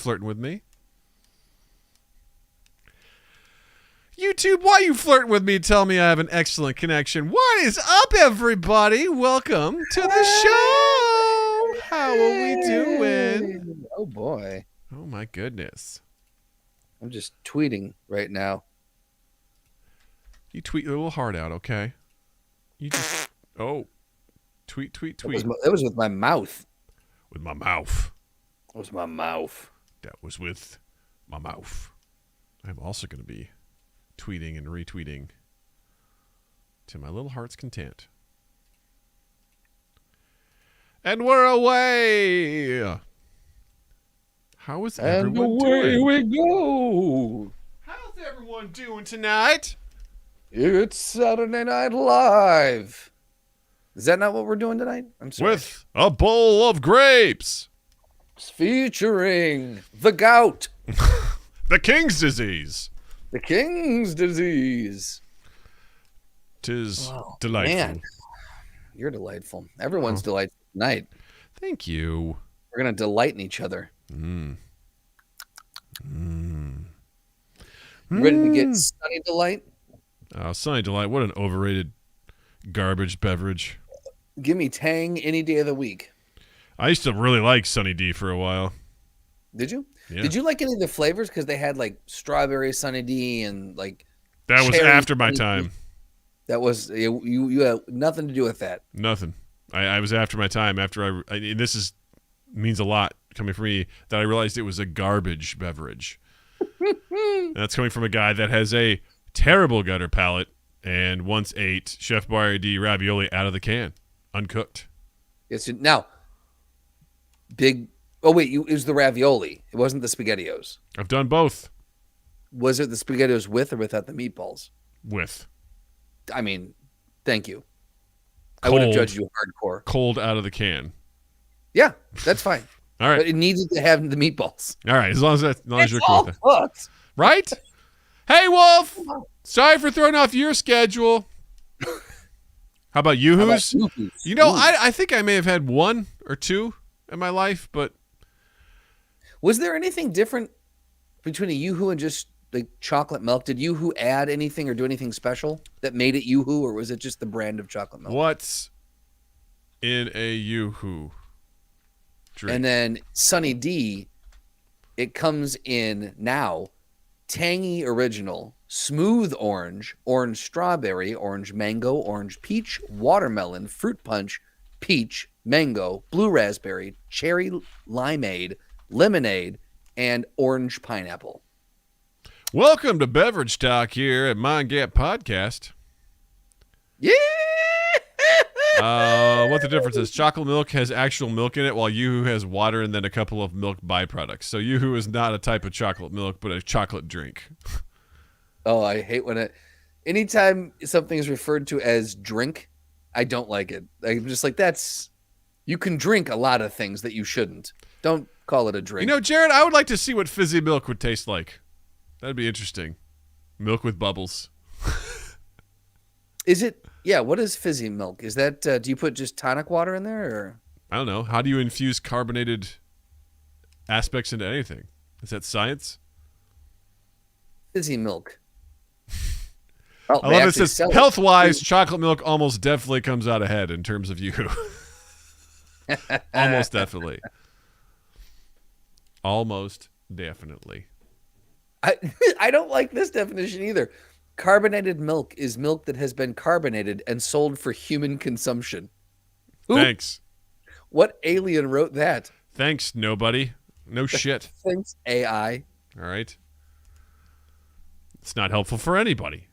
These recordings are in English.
flirting with me? YouTube, why you flirting with me? Tell me I have an excellent connection. What is up, everybody? Welcome to the show. How are we doing? Oh, boy. Oh, my goodness. I'm just tweeting right now. You tweet your little heart out, okay? You just... Oh. Tweet. That was with my mouth. With my mouth. That was my mouth. That was with my mouth. I'm also going to be tweeting and retweeting to my little heart's content. And we're away. How is everyone doing? And away we go. How's everyone doing tonight? It's Saturday Night Live. Is that not what we're doing tonight? I'm sorry. With a bowl of grapes. Featuring the gout. The king's disease. The king's disease. 'Tis delightful. Man, you're delightful. Everyone's delightful tonight. Thank you. We're going to delight in each other. You Ready to get Sunny Delight? Sunny Delight. What an overrated garbage beverage. Give me Tang any day of the week. I used to really like Sunny D for a while. Did you? Yeah. Did you like any of the flavors? Because they had like strawberry Sunny D and like that was cherry after my Sunny D. time. That was you had nothing to do with that. Nothing. I was after my time. After and this means a lot coming from me that I realized it was a garbage beverage. That's coming from a guy that has a terrible gutter palate and once ate Chef Boyardee ravioli out of the can, uncooked. Yes. Now, big. Oh wait, it was the ravioli. It wasn't the SpaghettiOs. I've done both. Was it the SpaghettiOs with or without the meatballs? With. I mean, thank you. Cold, I would have judged you hardcore. Cold out of the can. Yeah, that's fine. All right. But it needed to have the meatballs. All right. As long as you're cool with that. Fucked. Right? Hey, Wolf. Sorry for throwing off your schedule. How about Yoo-Hoos? You know, I think I may have had one or two in my life, but was there anything different between a Yoo-Hoo and just like chocolate milk? Did Yoo-Hoo add anything or do anything special that made it Yoo-Hoo, or was it just the brand of chocolate milk? What's in a Yoo-Hoo drink? And then Sunny D, it comes in now tangy original, smooth orange, orange strawberry, orange mango, orange peach, watermelon, fruit punch, peach, mango, blue raspberry, cherry limeade, lemonade, and orange pineapple. Welcome to Beverage Talk here at Mind Gap Podcast. Yeah. What the difference is, chocolate milk has actual milk in it, while Yoo-Hoo has water and then a couple of milk byproducts. So Yoo-Hoo is not a type of chocolate milk, but a chocolate drink. Oh, I hate when anytime something is referred to as drink, I don't like it. I'm just like, you can drink a lot of things that you shouldn't. Don't call it a drink. You know, Jared, I would like to see what fizzy milk would taste like. That'd be interesting. Milk with bubbles. Is it? Yeah, what is fizzy milk? Is that, do you put just tonic water in there? Or? I don't know. How do you infuse carbonated aspects into anything? Is that science? Fizzy milk. Oh, I love it says, health-wise, chocolate milk almost definitely comes out ahead in terms of you. Almost definitely. Almost definitely. I don't like this definition either. Carbonated milk is milk that has been carbonated and sold for human consumption. Who? Thanks. What alien wrote that? Thanks, nobody. No shit. Thanks, AI. All right. It's not helpful for anybody.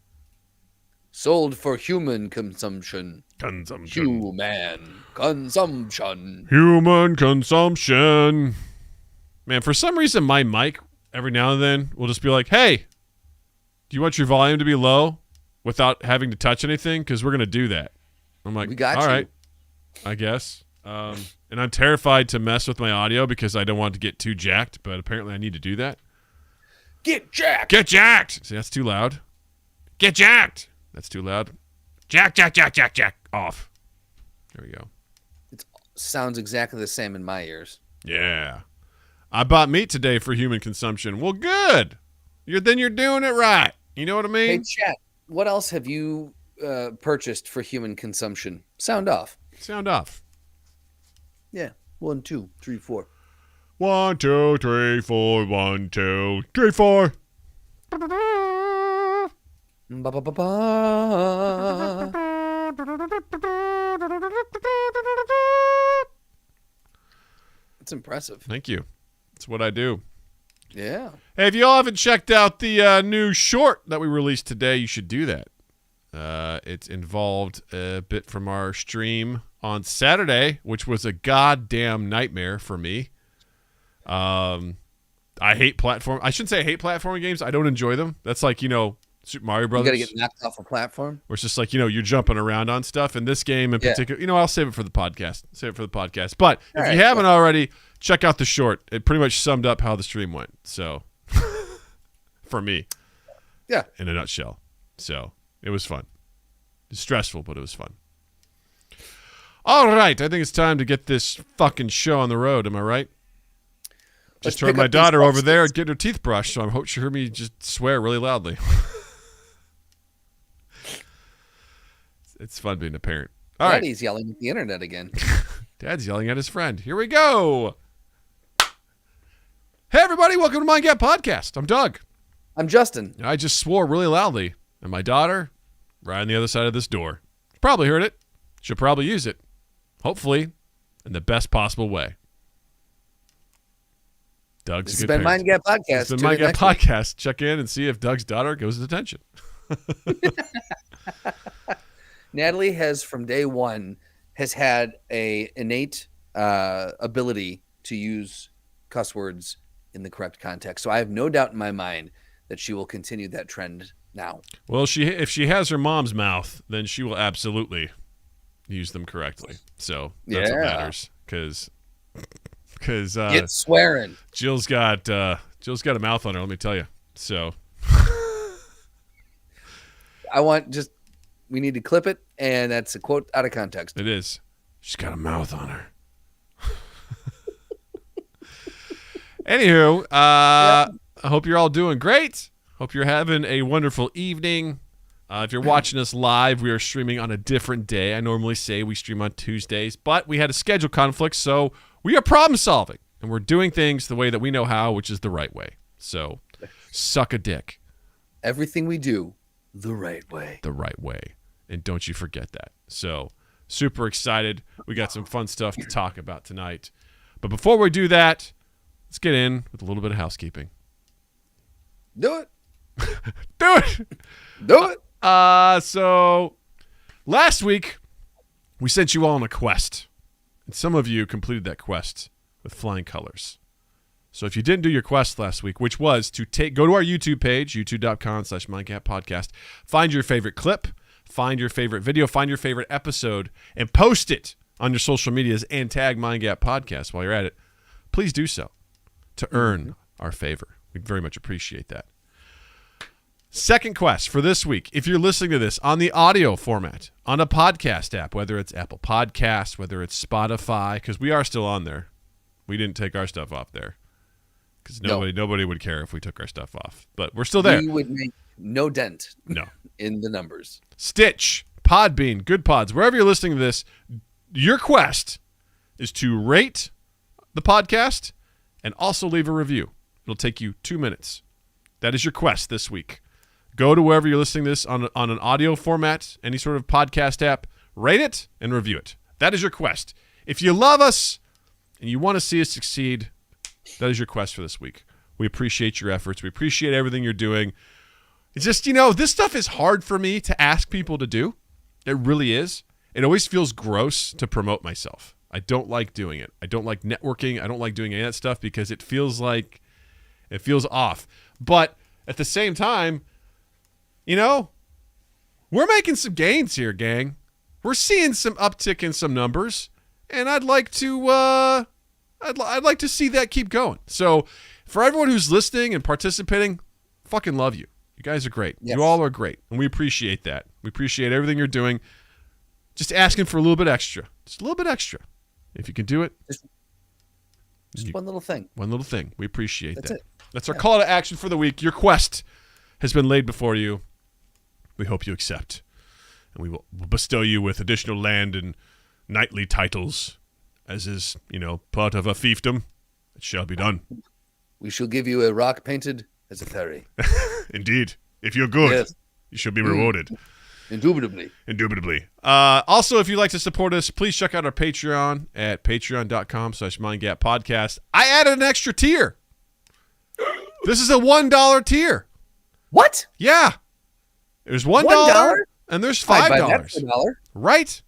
Sold for human consumption. Consumption. Human consumption. Human consumption. Man, for some reason, my mic, every now and then, will just be like, hey, do you want your volume to be low without having to touch anything? Because we're going to do that. I'm like, we got all you. right, I guess. And I'm terrified to mess with my audio because I don't want it to get too jacked, but apparently I need to do that. Get jacked. Get jacked. See, that's too loud. Get jacked. That's too loud. Jack, jack, jack, jack, jack. Off. There we go. It sounds exactly the same in my ears. Yeah. I bought meat today for human consumption. Well, good. Then you're doing it right. You know what I mean? Hey, chat. What else have you purchased for human consumption? Sound off. Sound off. Yeah. 1, 2, 3, 4. 1, 2, 3, 4. 1, 2, 3, 4. Ba-ba-ba-ba. It's impressive. Thank you. That's what I do. Yeah. Hey, if you all haven't checked out the new short that we released today, you should do that. It's involved a bit from our stream on Saturday, which was a goddamn nightmare for me. I hate platform. I shouldn't say I hate platforming games. I don't enjoy them. That's like, Super Mario Brothers. You got to get knocked off a platform. Where it's just like, you're jumping around on stuff. In this game in particular, I'll save it for the podcast. But if you haven't already, check out the short. It pretty much summed up how the stream went. So, for me. Yeah. In a nutshell. So, it was fun. It's stressful, but it was fun. All right. I think it's time to get this fucking show on the road. Am I right? Just heard my daughter over there getting her teeth brushed, so I hope she heard me just swear really loudly. It's fun being a parent. All right. Daddy's yelling at the internet again. Dad's yelling at his friend. Here we go. Hey, everybody. Welcome to Mind Gap Podcast. I'm Doug. I'm Justin. I just swore really loudly, and my daughter, right on the other side of this door, probably heard it. She'll probably use it, hopefully, in the best possible way. Doug's This has been Mind Gap Podcast. It's been Mind Gap Podcast. Check in and see if Doug's daughter goes to detention. Natalie has, from day one, has had a innate ability to use cuss words in the correct context. So I have no doubt in my mind that she will continue that trend now. Well, if she has her mom's mouth, then she will absolutely use them correctly. So that's what matters. Because get swearing. Jill's got a mouth on her. Let me tell you. So we need to clip it, and that's a quote out of context. It is. She's got a mouth on her. Anywho, I hope you're all doing great. Hope you're having a wonderful evening. If you're watching us live, we are streaming on a different day. I normally say we stream on Tuesdays, but we had a schedule conflict, so we are problem solving, and we're doing things the way that we know how, which is the right way. So, suck a dick. Everything we do, the right way. The right way. And don't you forget that. So, super excited. We got some fun stuff to talk about tonight. But before we do that, let's get in with a little bit of housekeeping. Do it. Do it. Do it. So, last week, we sent you all on a quest. And some of you completed that quest with flying colors. So if you didn't do your quest last week, which was to go to our YouTube page, youtube.com/mindgappodcast, find your favorite clip, find your favorite video, find your favorite episode, and post it on your social medias and tag Mind Gap Podcast while you're at it. Please do so to earn our favor. We'd very much appreciate that. Second quest for this week, if you're listening to this on the audio format, on a podcast app, whether it's Apple Podcasts, whether it's Spotify, because we are still on there. We didn't take our stuff off there because nobody would care if we took our stuff off. But we're still there. We would make no dent in the numbers. Stitch, Podbean, Good Pods, wherever you're listening to this, your quest is to rate the podcast and also leave a review. It'll take you 2 minutes. That is your quest this week. Go to wherever you're listening to this on an audio format, any sort of podcast app, rate it and review it. That is your quest. If you love us and you want to see us succeed, that is your quest for this week. We appreciate your efforts. We appreciate everything you're doing. It's just, this stuff is hard for me to ask people to do. It really is. It always feels gross to promote myself. I don't like doing it. I don't like networking. I don't like doing any of that stuff because it feels off. But at the same time, we're making some gains here, gang. We're seeing some uptick in some numbers, and I'd like to I'd like to see that keep going. So, for everyone who's listening and participating, fucking love you. You guys are great. Yes. You all are great, and we appreciate that. We appreciate everything you're doing. Just asking for a little bit extra. Just a little bit extra. If you can do it, Just one little thing. One little thing. We appreciate That's that. it. That's our call to action for the week. Your quest has been laid before you. We hope you accept. And we will bestow you with additional land and knightly titles, as is, part of a fiefdom. It shall be done. We shall give you a rock painted as a fairy. Indeed. If you're good, Yes. you shall be rewarded. Indubitably. Indubitably. Also, if you'd like to support us, please check out our Patreon at patreon.com/mindgappodcast. I added an extra tier. This is a $1 tier. What? Yeah. There's $1 and there's $5. Right?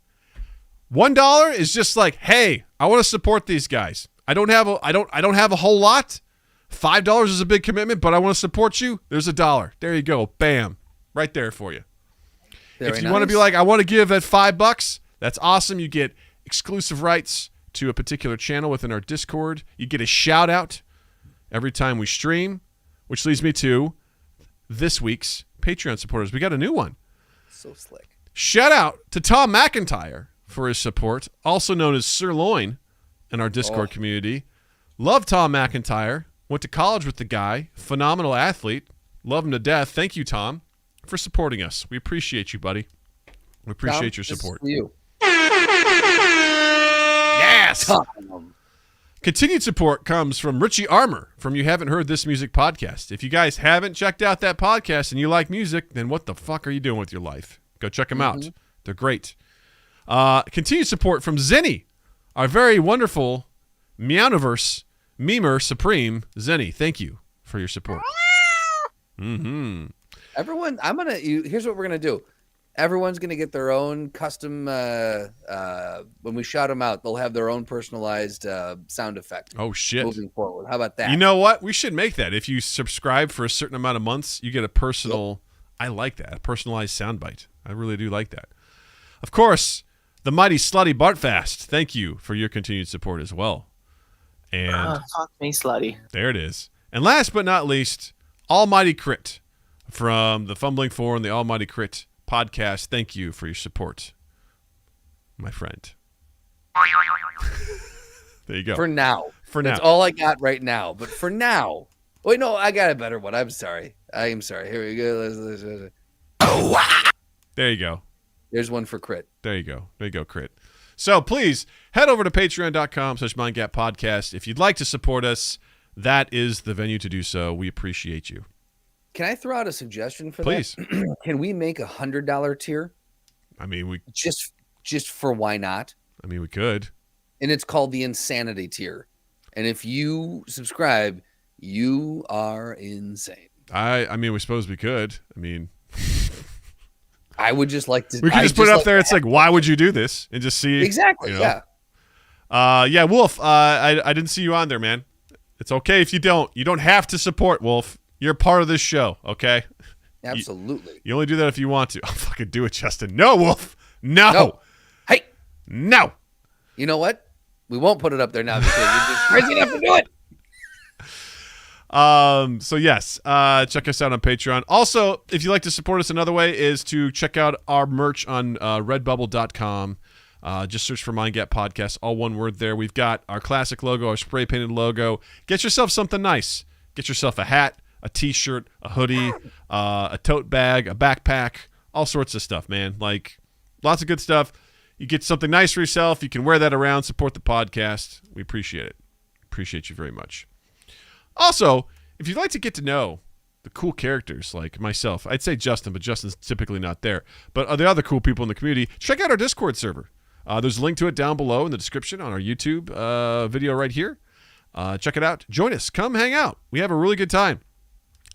$1 is just like, hey, I want to support these guys. I don't have a whole lot. $5 is a big commitment, but I want to support you. There's $1. There you go. Bam. Right there for you. Very if you want to be like, I want to give that $5, that's awesome. You get exclusive rights to a particular channel within our Discord. You get a shout out every time we stream, which leads me to this week's Patreon supporters. We got a new one. So slick. Shout out to Tom McIntyre for his support, also known as Sirloin in our Discord community. Love Tom McIntyre. Went to college with the guy. Phenomenal athlete. Love him to death. Thank you, Tom, for supporting us. We appreciate you, buddy. We appreciate your support. This is for you. Yes! Tom. Continued support comes from Richie Armour from You Haven't Heard This Music podcast. If you guys haven't checked out that podcast and you like music, then what the fuck are you doing with your life? Go check them out. They're great. Continued support from Zenny, our very wonderful Meowniverse memer supreme. Zenny, thank you for your support. Everyone, here's what we're gonna do. Everyone's gonna get their own custom. When we shout them out, they'll have their own personalized sound effect. Oh shit! Moving forward, how about that? You know what? We should make that. If you subscribe for a certain amount of months, you get a personal. I like that. A personalized soundbite. I really do like that. Of course, the mighty slutty Bartfast. Thank you for your continued support as well. And fuck me, slutty. there it is. And last but not least, Almighty Crit from the Fumbling Four and the Almighty Crit podcast. Thank you for your support, my friend. There you go. For now. That's That's all I got right now. But for now. Wait, no, I got a better one. I'm sorry. Here we go. There you go. There's one for Crit. There you go. There you go, Crit. So please head over to patreon.com/mindgappodcast. If you'd like to support us, that is the venue to do so. We appreciate you. Can I throw out a suggestion for Please. that? Can we make a $100 tier? I mean, we Just for why not? we could. And it's called the Insanity tier. And if you subscribe, you are insane. I mean, we suppose we could. I mean, I would just like to. we could just put it up there. It's like, why would you do this? And just see. Exactly. You know? Yeah, Wolf. I didn't see you on there, man. It's okay if you don't. You don't have to support, Wolf. You're part of this show, okay? Absolutely. You only do that if you want to. I'll fucking do it, Justin. No, Wolf. No. Hey. No. You know what? We won't put it up there now because you're just crazy enough to do it. So yes, check us out on Patreon. Also, if you'd like to support us, another way is to check out our merch on redbubble.com. Just search for Mind Gap Podcast, all one word there. We've got our classic logo, our spray painted logo. Get yourself something nice. Get yourself a hat, a t-shirt, a hoodie, a tote bag, a backpack, all sorts of stuff, man. Like, lots of good stuff. You get something nice for yourself. You can wear that around, support the podcast. We appreciate it. Appreciate you very much. Also, if you'd like to get to know the cool characters like myself, I'd say Justin, but Justin's typically not there. But the other cool people in the community, check out our Discord server. There's a link to it down below in the description on our YouTube video right here. Check it out. Join us. Come hang out. We have a really good time.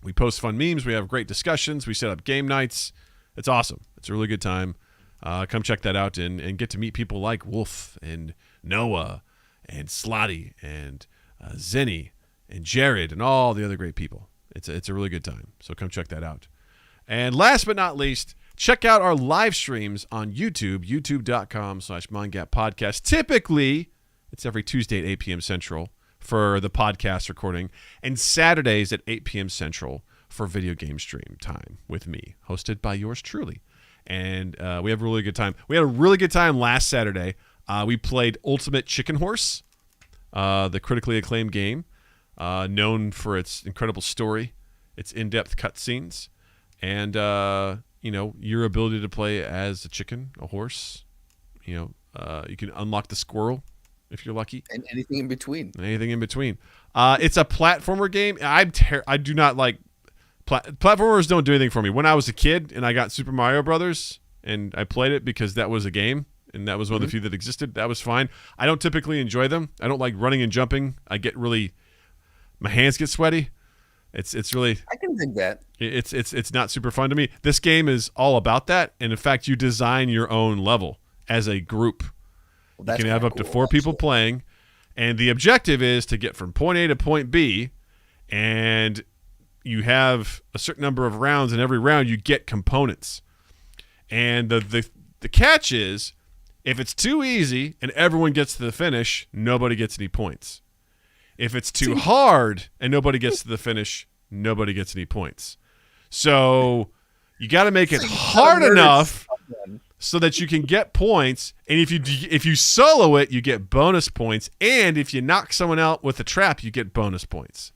We post fun memes. We have great discussions. We set up game nights. It's awesome. It's a really good time. Come check that out and get to meet people like Wolf and Noah and Slotty and Zenny and Jared and all the other great people. It's a really good time. So come check that out. And last but not least, check out our live streams on YouTube, youtube.com/mindgappodcast. Typically, it's every Tuesday at 8 p.m. Central for the podcast recording, and Saturdays at 8 p.m. Central for video game stream time with me, hosted by yours truly. And we have a really good time. We had a really good time last Saturday. We played Ultimate Chicken Horse. the critically acclaimed game, known for its incredible story, its in-depth cutscenes, and your ability to play as a chicken, a horse. You can unlock the squirrel if you're lucky, and anything in between. Anything in between. It's a platformer game. I do not like platformers. Don't do anything for me. When I was a kid and I got Super Mario Brothers and I played it because that was a game and that was one of the few that existed, that was fine. I don't typically enjoy them. I don't like running and jumping. My hands get sweaty. It's really, I can think that it's not super fun to me. This game is all about that, and in fact, you design your own level as a group. Well, you can have up to 4 people playing, and the objective is to get from point A to point B, and you have a certain number of rounds, and every round you get components. And the catch is, if it's too easy and everyone gets to the finish, nobody gets any points. If it's too hard and nobody gets to the finish, nobody gets any points. So you got to make it hard enough so that you can get points. And if you solo it, you get bonus points. And if you knock someone out with a trap, you get bonus points.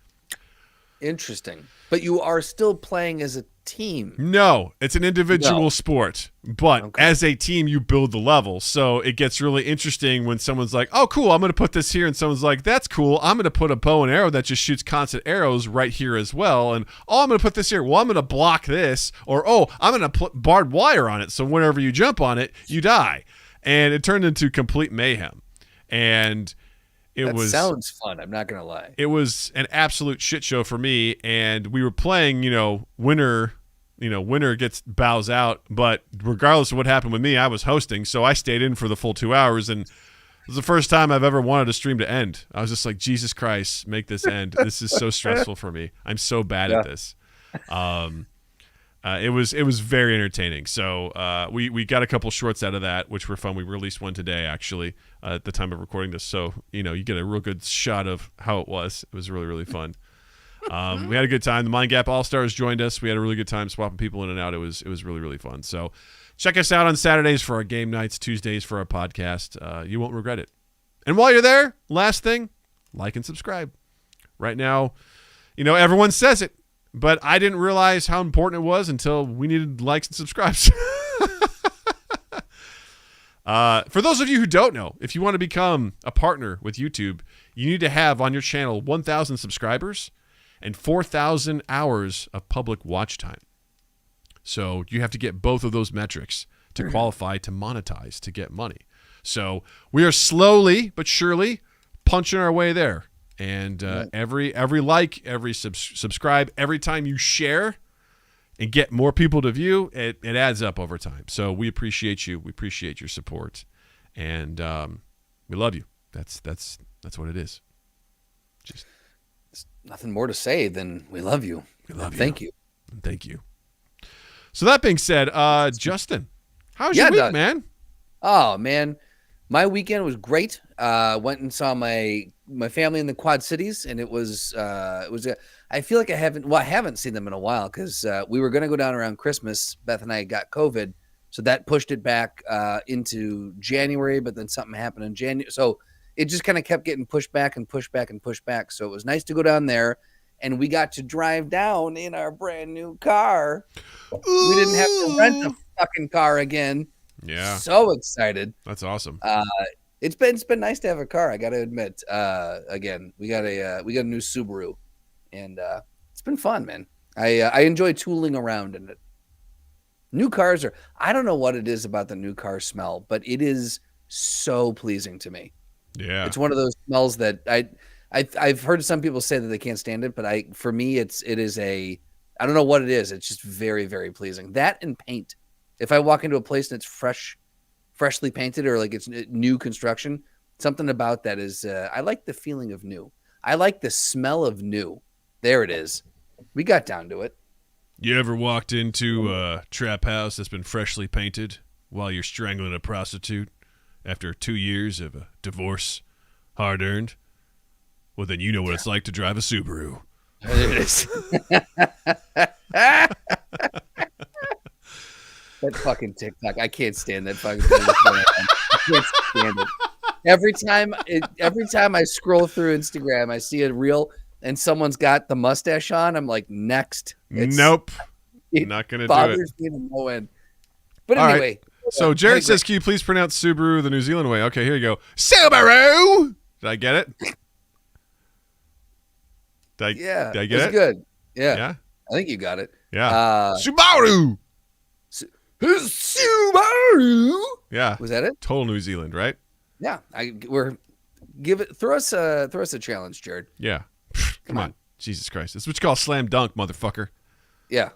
Interesting. But you are still playing as a team. No, it's an individual sport. But as a team, you build the level. So it gets really interesting when someone's like, oh, cool, I'm going to put this here. And someone's like, that's cool. I'm going to put a bow and arrow that just shoots constant arrows right here as well. And, oh, I'm going to put this here. Well, I'm going to block this. Or, oh, I'm going to put barbed wire on it. So whenever you jump on it, you die. And it turned into complete mayhem. And that sounds fun. I'm not going to lie. It was an absolute shit show for me. And we were playing, winner bows out. But regardless of what happened with me, I was hosting. So I stayed in for the full 2 hours. And it was the first time I've ever wanted a stream to end. I was just like, Jesus Christ, make this end. This is so stressful for me. I'm so bad at this. It was very entertaining. So we got a couple shorts out of that, which were fun. We released one today, actually, at the time of recording this. So, you get a real good shot of how it was. It was really, really fun. We had a good time. The Mind Gap All-Stars joined us. We had a really good time swapping people in and out. It was really, really fun. So check us out on Saturdays for our game nights, Tuesdays for our podcast. You won't regret it. And while you're there, last thing, like and subscribe. Right now, everyone says it, but I didn't realize how important it was until we needed likes and subscribes. For those of you who don't know, if you want to become a partner with YouTube, you need to have on your channel 1,000 subscribers and 4,000 hours of public watch time. So you have to get both of those metrics to qualify to monetize, to get money. So we are slowly but surely punching our way there. And every like, every subscribe, every time you share and get more people to view, it adds up over time. So we appreciate you. We appreciate your support. And we love you. That's what it is. Just There's nothing more to say than we love you. We love you. Thank you. Thank you. So that being said, Justin, how was your week, man? Oh, man. My weekend was great. Went and saw my family in the Quad Cities, and it was I feel like I haven't seen them in a while because we were going to go down around Christmas. Beth and I got COVID, so that pushed it back into January, but then something happened in January. So it just kind of kept getting pushed back and pushed back and pushed back. So it was nice to go down there, and we got to drive down in our brand new car. Ooh. We didn't have to rent a fucking car again. Yeah. So excited. That's awesome. It's been nice to have a car. I got to admit. Again, we got a new Subaru, and it's been fun, man. I enjoy tooling around in it. New cars I don't know what it is about the new car smell, but it is so pleasing to me. Yeah. It's one of those smells that I've heard some people say that they can't stand it, but for me it is I don't know what it is. It's just very, very pleasing. That and paint. If I walk into a place and it's freshly painted or like it's new construction, something about that is I like the feeling of new. I like the smell of new. There it is. We got down to it. You ever walked into a trap house that's been freshly painted while you're strangling a prostitute after 2 years of a divorce, hard-earned? Well, then you know what it's like to drive a Subaru. There it is. That fucking TikTok. I can't stand that fucking thing. I can't stand it. every time I scroll through Instagram, I see a reel and someone's got the mustache on. I'm like, next. Nope. It Not going to do it. bothers me to no end. But All anyway. Right. So Jared says, can you please pronounce Subaru the New Zealand way? Okay, here you go. Subaru! Did I get it? Did I get it? It's good. Yeah. Yeah? I think you got it. Yeah. Subaru! Subaru! Yeah. Was that it? Total New Zealand, right? Yeah. Throw us a challenge, Jared. Yeah. Come on. Jesus Christ. That's what you call a slam dunk, motherfucker. Yeah.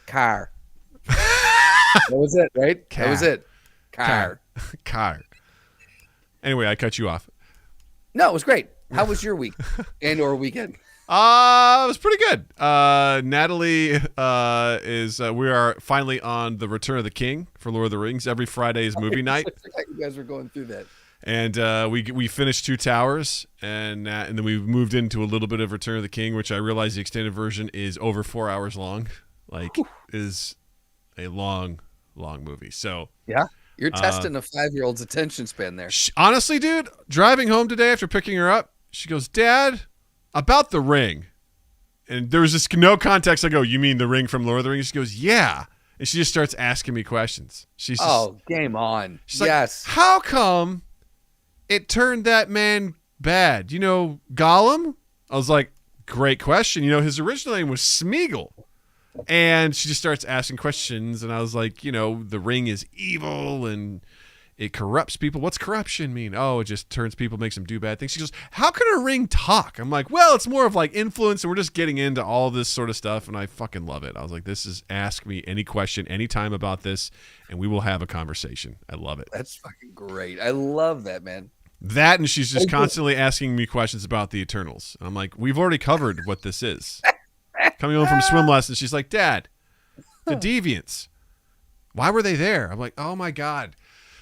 Car. That was it, right? Car. That was it. Car. Anyway, I cut you off. No, it was great. How was your week and or weekend? It was pretty good. Natalie we are finally on the Return of the King for Lord of the Rings. Every Friday is movie night. I forgot you guys were going through that. And we finished 2 towers, and then we moved into a little bit of Return of the King, which I realized the extended version is over 4 hours long. Like, is a long movie. So yeah, you're testing a 5-year-old's attention span there. Honestly, dude, driving home today after picking her up, she goes, "Dad, about the ring." And there was just no context. I go, "You mean the ring from Lord of the Rings?" She goes, "Yeah." And she just starts asking me questions. She's just, game on. She's yes. Like, how come it turned that man bad? You know, Gollum? I was like, great question. You know, his original name was Smeagol. And she just starts asking questions. And I was like, you know, the ring is evil and it corrupts people. What's corruption mean? Oh, it just turns people, makes them do bad things. She goes, how can a ring talk? I'm like, well, it's more of like influence. And we're just getting into all this sort of stuff. And I fucking love it. I was like, this is ask me any question, anytime about this. And we will have a conversation. I love it. That's fucking great. I love that, man. That, and she's just constantly asking me questions about the Eternals. I'm like, we've already covered what this is. Coming home from swim lessons, she's like, Dad, the Deviants, why were they there? I'm like, oh my God.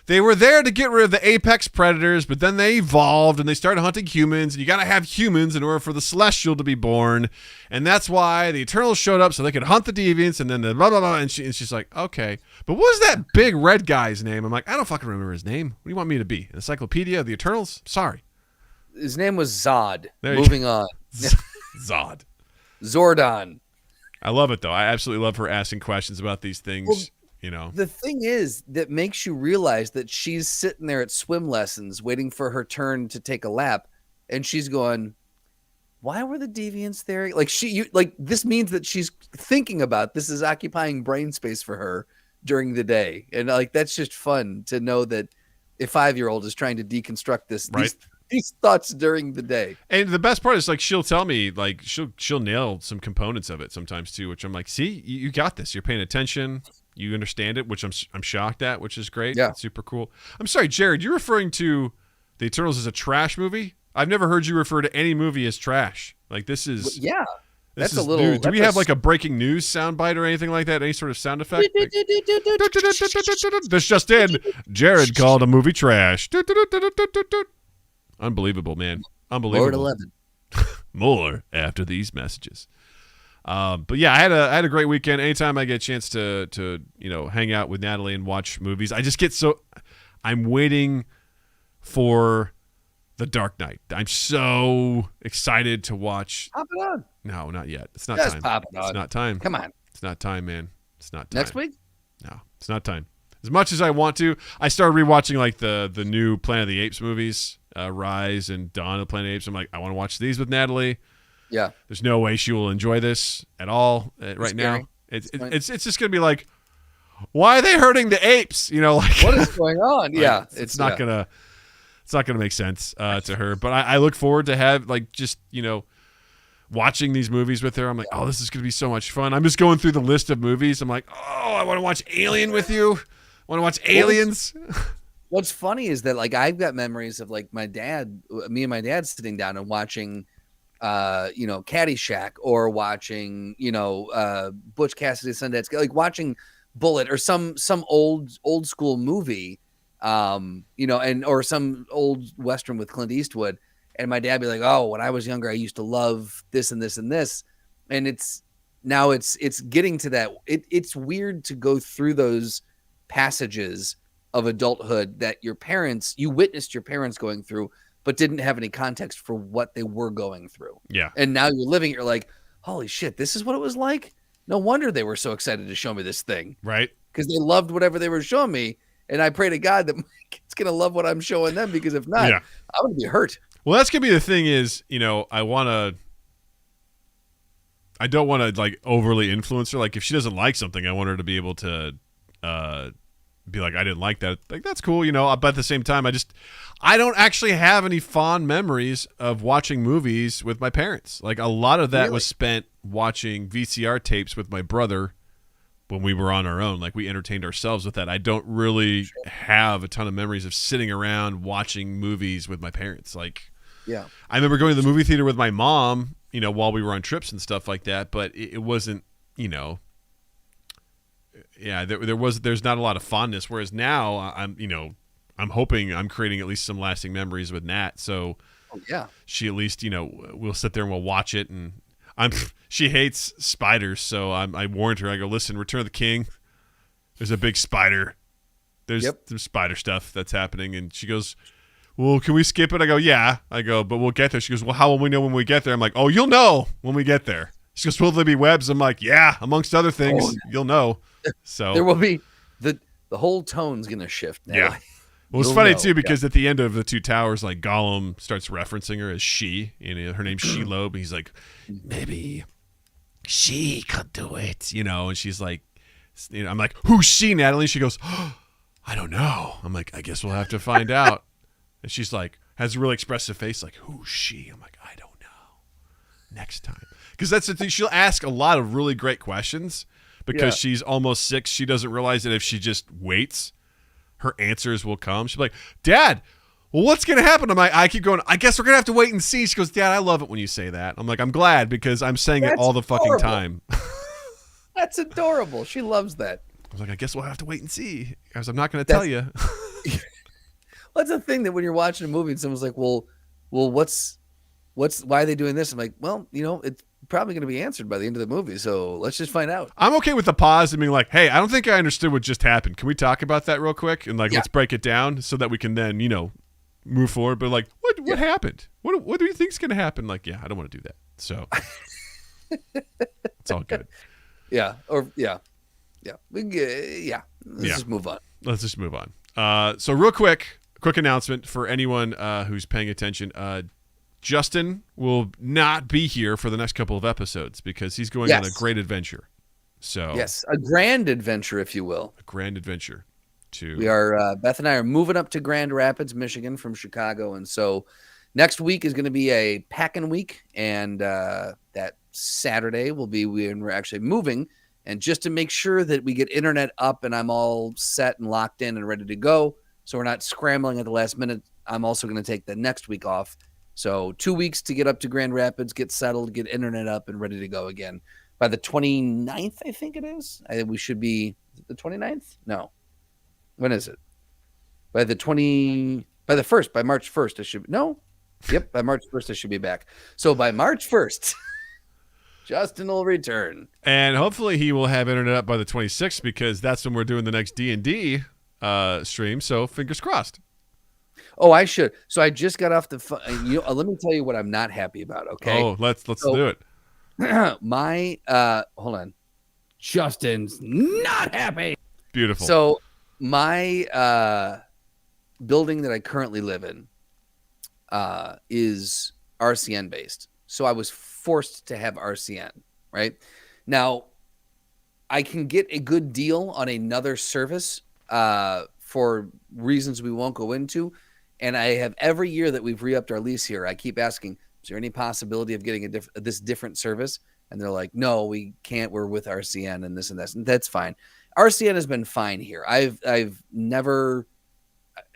They were there to get rid of the apex predators, but then they evolved and they started hunting humans, and you got to have humans in order for the Celestial to be born. And that's why the Eternals showed up so they could hunt the Deviants, and then the blah, blah, blah. And she's like, okay. But what was that big red guy's name? I'm like, I don't fucking remember his name. What do you want me to be? An encyclopedia of the Eternals? Sorry. His name was Zod. Moving on. Zod. Zordon. I love it, though. I absolutely love her asking questions about these things. Well, you know, the thing is that makes you realize that she's sitting there at swim lessons waiting for her turn to take a lap, and she's going, why were the Deviants there? Like this means that she's thinking about this, is occupying brain space for her during the day. And like, that's just fun to know that a 5-year-old is trying to deconstruct this, right? These thoughts during the day. And the best part is, like, she'll tell me, like, she'll nail some components of it sometimes too, which I'm like, see, you got this. You're paying attention. You understand it, which I'm shocked at, which is great. Yeah. It's super cool. I'm sorry, Jared, you're referring to the Eternals as a trash movie? I've never heard you refer to any movie as trash. Like, this is... Yeah. That's a little... New. Do we have, like, a breaking news soundbite or anything like that? Any sort of sound effect? Like, this just in. Jared called a movie trash. Unbelievable, man. Unbelievable. Lord 11. More after these messages. But yeah, I had a great weekend. Anytime I get a chance to you know, hang out with Natalie and watch movies, I just get so... I'm waiting for The Dark Knight. I'm so excited to watch... Pop it on. No, not yet. It's not Just time. pop it on. It's not time. Come on. It's not time, man. It's not time. Next week? No, it's not time. As much as I want to, I started rewatching like the new Planet of the Apes movies, Rise and Dawn of the Planet of the Apes. I'm like, I want to watch these with Natalie. Yeah. There's no way she will enjoy this at all right now. It's just gonna be like, why are they hurting the apes? You know, like what is going on? Like, yeah, it's not gonna make sense to her. But I look forward to have like just, you know, watching these movies with her. I'm like, oh, this is gonna be so much fun. I'm just going through the list of movies. I'm like, oh, I want to watch Alien with you. I want to watch Aliens. What's funny is that like I've got memories of like me and my dad sitting down and watching you know, Caddyshack, or watching, you know, Butch Cassidy Sundance, like watching Bullet or some old school movie, you know, or some old Western with Clint Eastwood. And my dad be like, oh, when I was younger, I used to love this and this and this. And it's getting to that. It's weird to go through those passages of adulthood that you witnessed your parents going through, but didn't have any context for what they were going through. Yeah. And now you're living it. You're like, holy shit, this is what it was like. No wonder they were so excited to show me this thing. Right. Because they loved whatever they were showing me. And I pray to God that my kid's going to love what I'm showing them, because if not, I'm going to be hurt. Well, that's going to be the thing is, I don't want to like overly influence her. Like if she doesn't like something, I want her to be able to be like, I didn't like that. Like, that's cool, but at the same time, I don't actually have any fond memories of watching movies with my parents. Like a lot of that was spent watching VCR tapes with my brother when we were on our own. Like we entertained ourselves with that. I don't really have a ton of memories of sitting around watching movies with my parents. Like, I remember going to the movie theater with my mom, while we were on trips and stuff like that, but it wasn't, there's not a lot of fondness. Whereas now I'm hoping I'm creating at least some lasting memories with Nat. So she at least, we'll sit there and we'll watch it. And she hates spiders. So I warned her, I go, listen, Return of the King, there's a big spider. There's some spider stuff that's happening. And she goes, well, can we skip it? I go, yeah. I go, but we'll get there. She goes, well, how will we know when we get there? I'm like, oh, you'll know when we get there. She goes, will there be webs? I'm like, yeah, amongst other things, you'll know. So there will be the whole tone's gonna shift now. Yeah. Well, it's funny too because at the end of the Two Towers, like Gollum starts referencing her as she. Her name's Shelob. He's like, maybe she could do it, And she's like, I'm like, who's she, Natalie? She goes, oh, I don't know. I'm like, I guess we'll have to find out. And she's like, has a really expressive face, like, who's she? I'm like, I don't know. Next time. Because that's the thing. She'll ask a lot of really great questions because she's almost 6. She doesn't realize that if she just waits, her answers will come. She'll be like, Dad, well, what's going to happen? I keep going, I guess we're going to have to wait and see. She goes, Dad, I love it when you say that. I'm like, I'm glad because I'm saying it all the fucking time. That's adorable. She loves that. I was like, I guess we'll have to wait and see because I'm not going to tell you. What's the thing that when you're watching a movie and someone's like, well, why are they doing this? I'm like, well, it's probably going to be answered by the end of the movie. So let's just find out. I'm okay with the pause and being like, hey, I don't think I understood what just happened. Can we talk about that real quick? And let's break it down so that we can then, move forward. But like, what happened? What do you think's going to happen? Like, I don't want to do that. So it's all good. Yeah. Let's just move on. Let's just move on. So real quick announcement for anyone who's paying attention. Justin will not be here for the next couple of episodes because he's going on a great adventure. So yes, a grand adventure, if you will. A grand adventure. We are Beth and I are moving up to Grand Rapids, Michigan from Chicago, and so next week is going to be a packing week, and that Saturday we're actually moving, and just to make sure that we get internet up and I'm all set and locked in and ready to go, so we're not scrambling at the last minute. I'm also going to take the next week off. So 2 weeks to get up to Grand Rapids, get settled, get internet up, and ready to go again. By the 29th, I think it is. We should be the 29th? No. When is it? By the 1st, by March 1st, I should be. No? Yep, by March 1st, I should be back. So by March 1st, Justin will return. And hopefully he will have internet up by the 26th because that's when we're doing the next D&D stream. So fingers crossed. Oh, I should. So I just got off the phone. Let me tell you what I'm not happy about, okay? Oh, let's do it. Hold on. Justin's not happy. Beautiful. So my building that I currently live in is RCN based. So I was forced to have RCN, right? Now, I can get a good deal on another service for reasons we won't go into. And I have every year that we've re-upped our lease here, I keep asking, is there any possibility of getting this different service? And they're like, no, we can't. We're with RCN and this and that. And that's fine. RCN has been fine here. I've never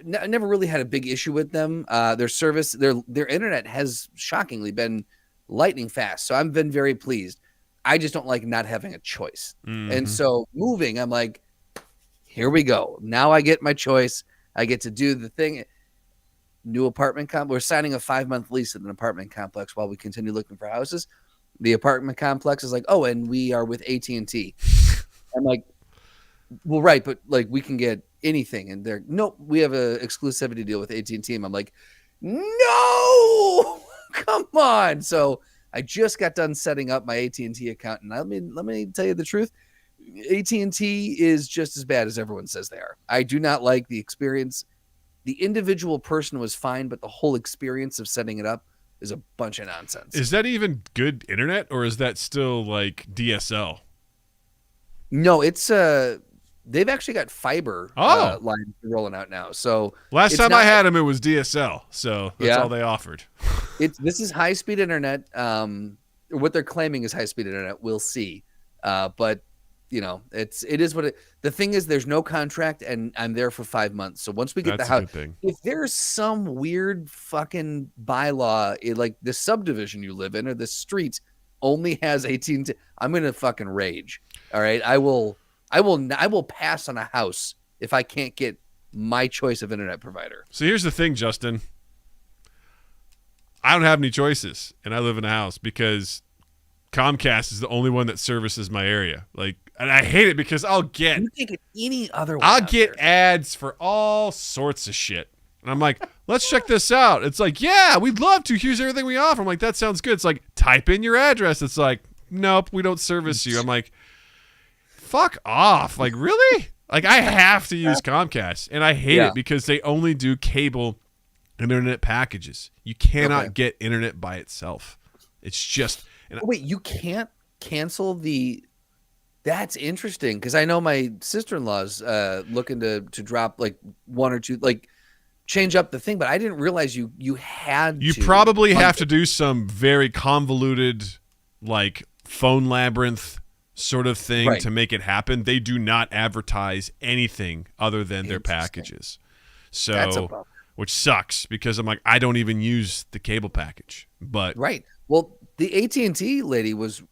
really had a big issue with them. Their service, their internet has shockingly been lightning fast. So I've been very pleased. I just don't like not having a choice. Mm-hmm. And so moving, I'm like, here we go. Now I get my choice. I get to do the thing. New apartment complex. We're signing a 5-month lease at an apartment complex while we continue looking for houses. The apartment complex is like, and we are with AT&T. I'm like, well, right, but like we can get anything, and they're nope. We have a exclusivity deal with AT&T. And I'm like, no, come on. So I just got done setting up my AT&T account, and let me tell you the truth. AT&T is just as bad as everyone says they are. I do not like the experience. The individual person was fine, but the whole experience of setting it up is a bunch of nonsense. Is that even good internet, or is that still like DSL? No, it's they've actually got fiber lines rolling out now. So last time I had them, it was DSL. So that's all they offered. This is high speed internet. What they're claiming is high speed internet. We'll see. But you know, it is what it. The thing is, there's no contract, and I'm there for 5 months. So once we get the house, if there's some weird fucking bylaw, like the subdivision you live in or the street only has 18, I'm gonna fucking rage. All right, I will pass on a house if I can't get my choice of internet provider. So here's the thing, Justin. I don't have any choices, and I live in a house because Comcast is the only one that services my area. Like, and I hate it because I'll get any other one. I'll get ads for all sorts of shit. And I'm like, let's check this out. It's like, yeah, we'd love to. Here's everything we offer. I'm like, that sounds good. It's like, type in your address. It's like, nope, we don't service you. I'm like, fuck off. Like, really? Like, I have to use Comcast. And I hate it because they only do cable internet packages. You cannot get internet by itself. It's just... Wait, you can't cancel the... That's interesting because I know my sister-in-law's looking to drop like one or two, like change up the thing, but I didn't realize you had You probably have to do some very convoluted like phone labyrinth sort of thing to make it happen. They do not advertise anything other than their packages. So, which sucks because I'm like, I don't even use the cable package. But well, the AT&T lady was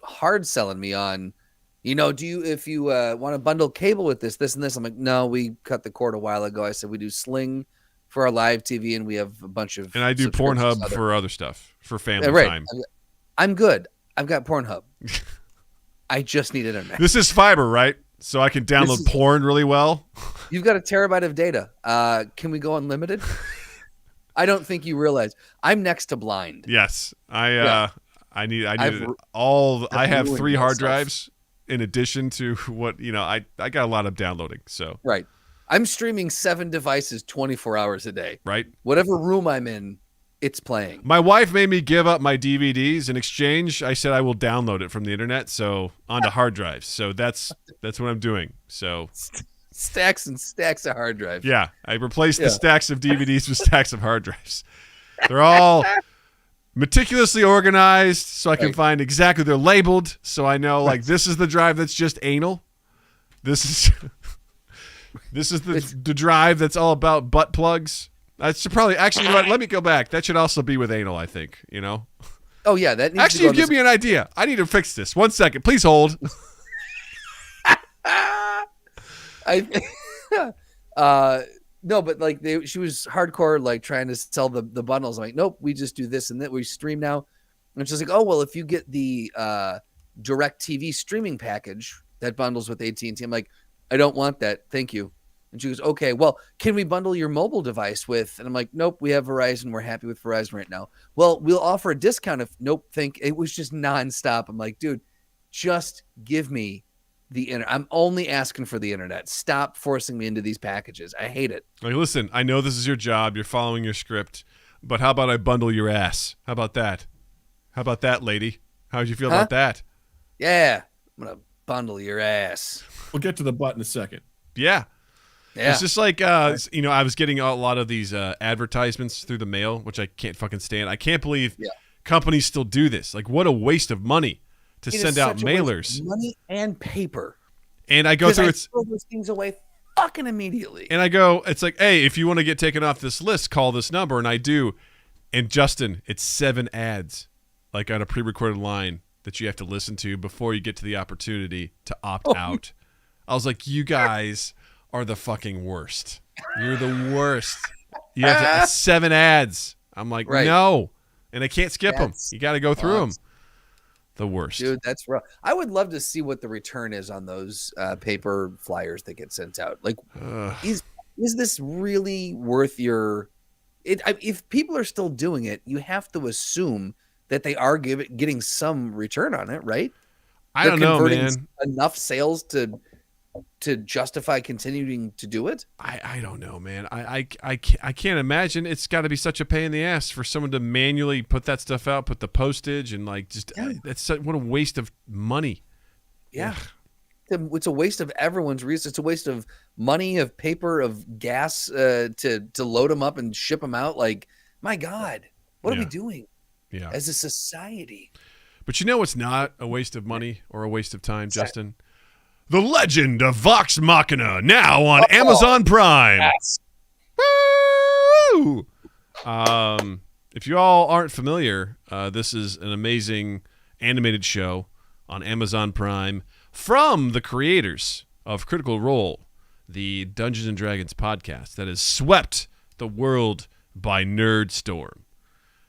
hard selling me on, you know, if you want to bundle cable with this, and this. I'm like, no, we cut the cord a while ago. I said we do Sling for our live TV, and we have a bunch of. And I do Pornhub for other stuff for family time. I'm good. I've got Pornhub. I just need internet. This is fiber, right? So I can download porn really well. You've got a terabyte of data. Can we go unlimited? I don't think you realize I'm next to blind. Yes, I need all. I have 3 hard drives in addition to what I got a lot of downloading. So I'm streaming 7 devices 24 hours a day. Right, whatever Whatever room I'm in, it's playing. My wife made me give up my DVDs in exchange. I said I will download it from the internet, so onto hard drives. So that's what I'm doing. So stacks and stacks of hard drives. Yeah, I replaced the stacks of DVDs with stacks of hard drives. They're all meticulously organized so I can find exactly, they're labeled so I know like this is the drive that's just anal. This is the drive that's all about butt plugs. I should probably actually let me go back. That should also be with anal, I think, Oh yeah, that needs actually, you give me an idea. I need to fix this. 1 second. Please hold. No, but like she was hardcore, like trying to sell the bundles. I'm like, nope, we just do this and that. We stream now. And she's like, oh well, if you get the Direct TV streaming package that bundles with AT&T, I'm like, I don't want that, thank you. And she goes, okay, well, can we bundle your mobile device with? And I'm like, nope, we have Verizon. We're happy with Verizon right now. Well, we'll offer a discount if nope. It was just nonstop. I'm like, dude, just give me the internet. I'm only asking for the internet. Stop forcing me into these packages. I hate it. Like, listen, I know this is your job. You're following your script, but how about I bundle your ass? How about that? How about that, lady? How'd you feel about that? Yeah, I'm gonna bundle your ass. We'll get to the butt in a second. Yeah. It's just like, I was getting a lot of these advertisements through the mail, which I can't fucking stand. I can't believe companies still do this. Like, what a waste of money to send out mailers. Money and paper. And I go through it. Throw those things away fucking immediately. And I go, it's like, hey, if you want to get taken off this list, call this number. And I do. And Justin, it's 7 ads, like on a pre-recorded line that you have to listen to before you get to the opportunity to opt out. I was like, you guys are the fucking worst. You're the worst. You have 7 ads. I'm like, no. And I can't skip them. You got to go through them. The worst. Dude, that's rough. I would love to see what the return is on those paper flyers that get sent out. Like, Ugh. is this really worth your? If people are still doing it, you have to assume that they are getting some return on it, right? I They're don't know, converting man. enough sales to justify continuing to do it. I don't know, man. I can't imagine. It's got to be such a pain in the ass for someone to manually put that stuff out, put the postage, and like just what a waste of money. Yeah. It's a waste of everyone's resources. It's a waste of money, of paper, of gas to load them up and ship them out. Like, my God, what are we doing as a society? But you know what's not a waste of money or a waste of time, Justin? The Legend of Vox Machina, now on Amazon Prime. Yes. Woo! If you all aren't familiar, this is an amazing animated show on Amazon Prime from the creators of Critical Role, the Dungeons and Dragons podcast that has swept the world by nerd storm.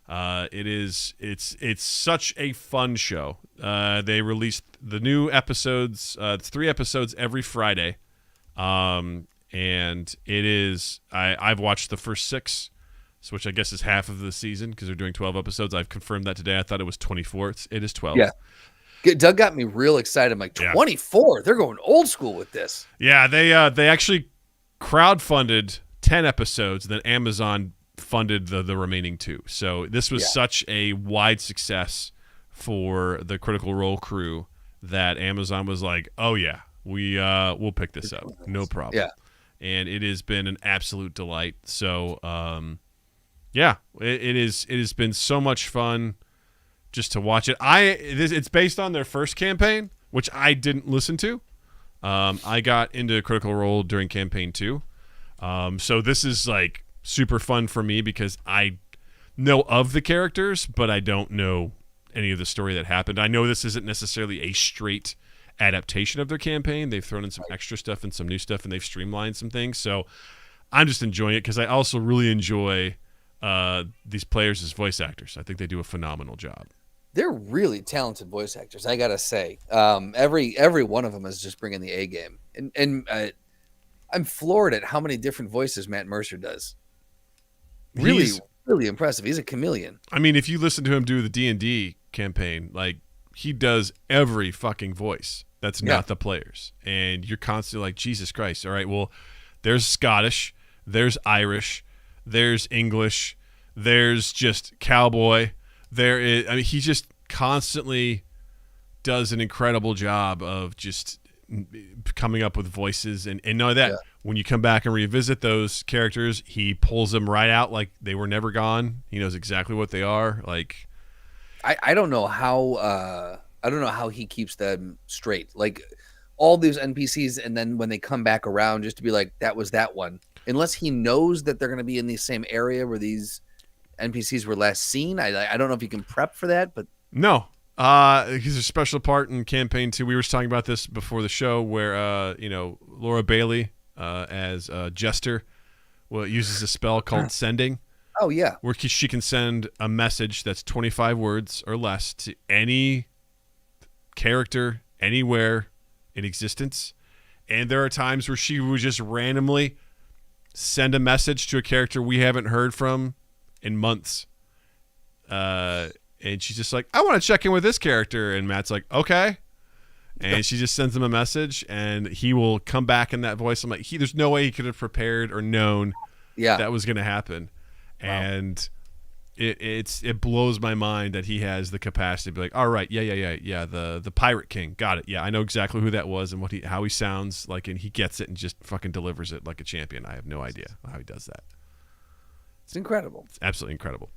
It's such a fun show. They released the new episodes. It's 3 episodes every Friday. And it is, I've watched the first 6, which I guess is half of the season because they're doing 12 episodes. I've confirmed that today. I thought it was 24. It is 12. Yeah. Doug got me real excited. I'm like, 24? They're going old school with this. Yeah, they actually crowdfunded 10 episodes, then Amazon funded the remaining 2. So this was such a wide success for the Critical Role crew that Amazon was like, "Oh yeah, we'll pick this up, no problem." Yeah, and it has been an absolute delight. So it has been so much fun just to watch it. It's based on their first campaign, which I didn't listen to. I got into Critical Role during campaign 2, so this is like super fun for me because I know of the characters, but I don't know any of the story that happened. I know this isn't necessarily a straight adaptation of their campaign. They've thrown in some extra stuff and some new stuff, and they've streamlined some things. So I'm just enjoying it because I also really enjoy these players as voice actors. I think they do a phenomenal job. They're really talented voice actors, I gotta say. Every one of them is just bringing the A game, and I'm floored at how many different voices Matt Mercer does. Really impressive. He's a chameleon. I mean, if you listen to him do the D&D campaign, like he does every fucking voice that's not the players, and you're constantly like, Jesus Christ! All right, well, there's Scottish, there's Irish, there's English, there's just cowboy. There is. I mean, he just constantly does an incredible job of just coming up with voices, and know that when you come back and revisit those characters, he pulls them right out like they were never gone. He knows exactly what they are. Like, I don't know how he keeps them straight. Like all these NPCs, and then when they come back around, just to be like, that was that one. Unless he knows that they're going to be in the same area where these NPCs were last seen. I don't know if you can prep for that, but no. He's a special part in campaign 2. We were talking about this before the show, where Laura Bailey as Jester uses a spell called Sending. Oh yeah, where she can send a message that's 25 words or less to any character anywhere in existence. And there are times where she would just randomly send a message to a character we haven't heard from in months. And she's just like, I want to check in with this character. And Matt's like, okay. And she just sends him a message, and he will come back in that voice. I'm like, there's no way he could have prepared or known that was going to happen. Wow. And it blows my mind that he has the capacity to be like, all right, the Pirate King, got it. Yeah, I know exactly who that was and how he sounds like, and he gets it and just fucking delivers it like a champion. I have no idea how he does that. It's incredible. It's absolutely incredible.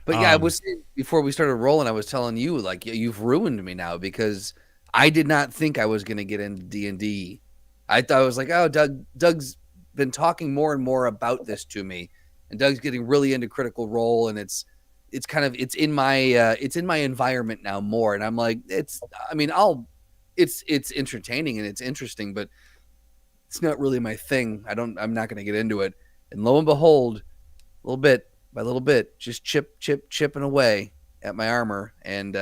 But I was, before we started rolling, I was telling you, like, you've ruined me now, because I did not think I was going to get into D&D. I thought I was like, oh, Doug's been talking more and more about this to me, and Doug's getting really into Critical Role, and it's in my environment now more. And I'm like, it's entertaining and it's interesting, but it's not really my thing. I'm not going to get into it. And lo and behold, little bit by little bit, just chipping away at my armor, and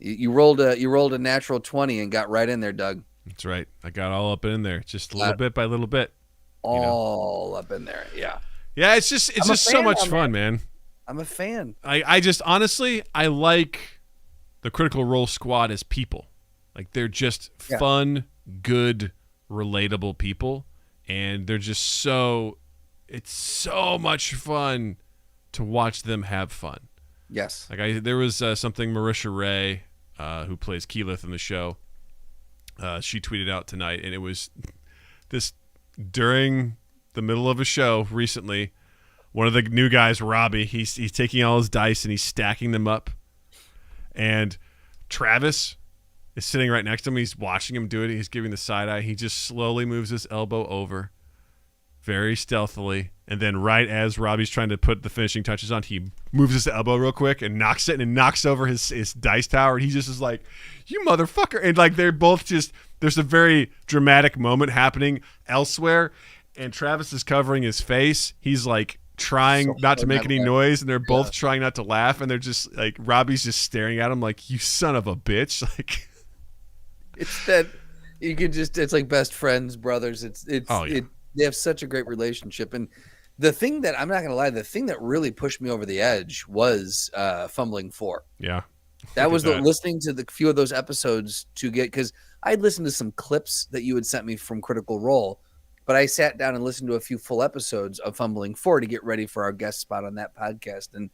You rolled a natural 20 and got right in there, Doug. That's right. I got all up in there, just a little bit by little bit. All up in there. Yeah. Yeah, it's just so much fun, man. I'm a fan. I just honestly, I like the Critical Role squad as people. Like, they're just fun, good, relatable people, and they're just it's so much fun to watch them have fun. Yes. Like, there was something Marisha Ray, who plays Keyleth in the show, she tweeted out tonight, and it was this during the middle of a show recently. One of the new guys, Robbie, he's taking all his dice and he's stacking them up, and Travis is sitting right next to him. He's watching him do it. He's giving the side eye. He just slowly moves his elbow over, very stealthily, and then right as Robbie's trying to put the finishing touches on, he moves his elbow real quick and knocks it, and knocks over his dice tower. And he just is like, "You motherfucker!" And like, they're both just, there's a very dramatic moment happening elsewhere, and Travis is covering his face. He's like trying not to make any noise, and they're both trying not to laugh, and they're just like, Robbie's just staring at him like, "You son of a bitch!" Like, it's that you can just, it's like best friends, brothers. They have such a great relationship. And the thing that, I'm not going to lie, the thing that really pushed me over the edge was Fumbling 4. Yeah. That was listening to the few of those episodes to get, because I'd listened to some clips that you had sent me from Critical Role, but I sat down and listened to a few full episodes of Fumbling 4 to get ready for our guest spot on that podcast. And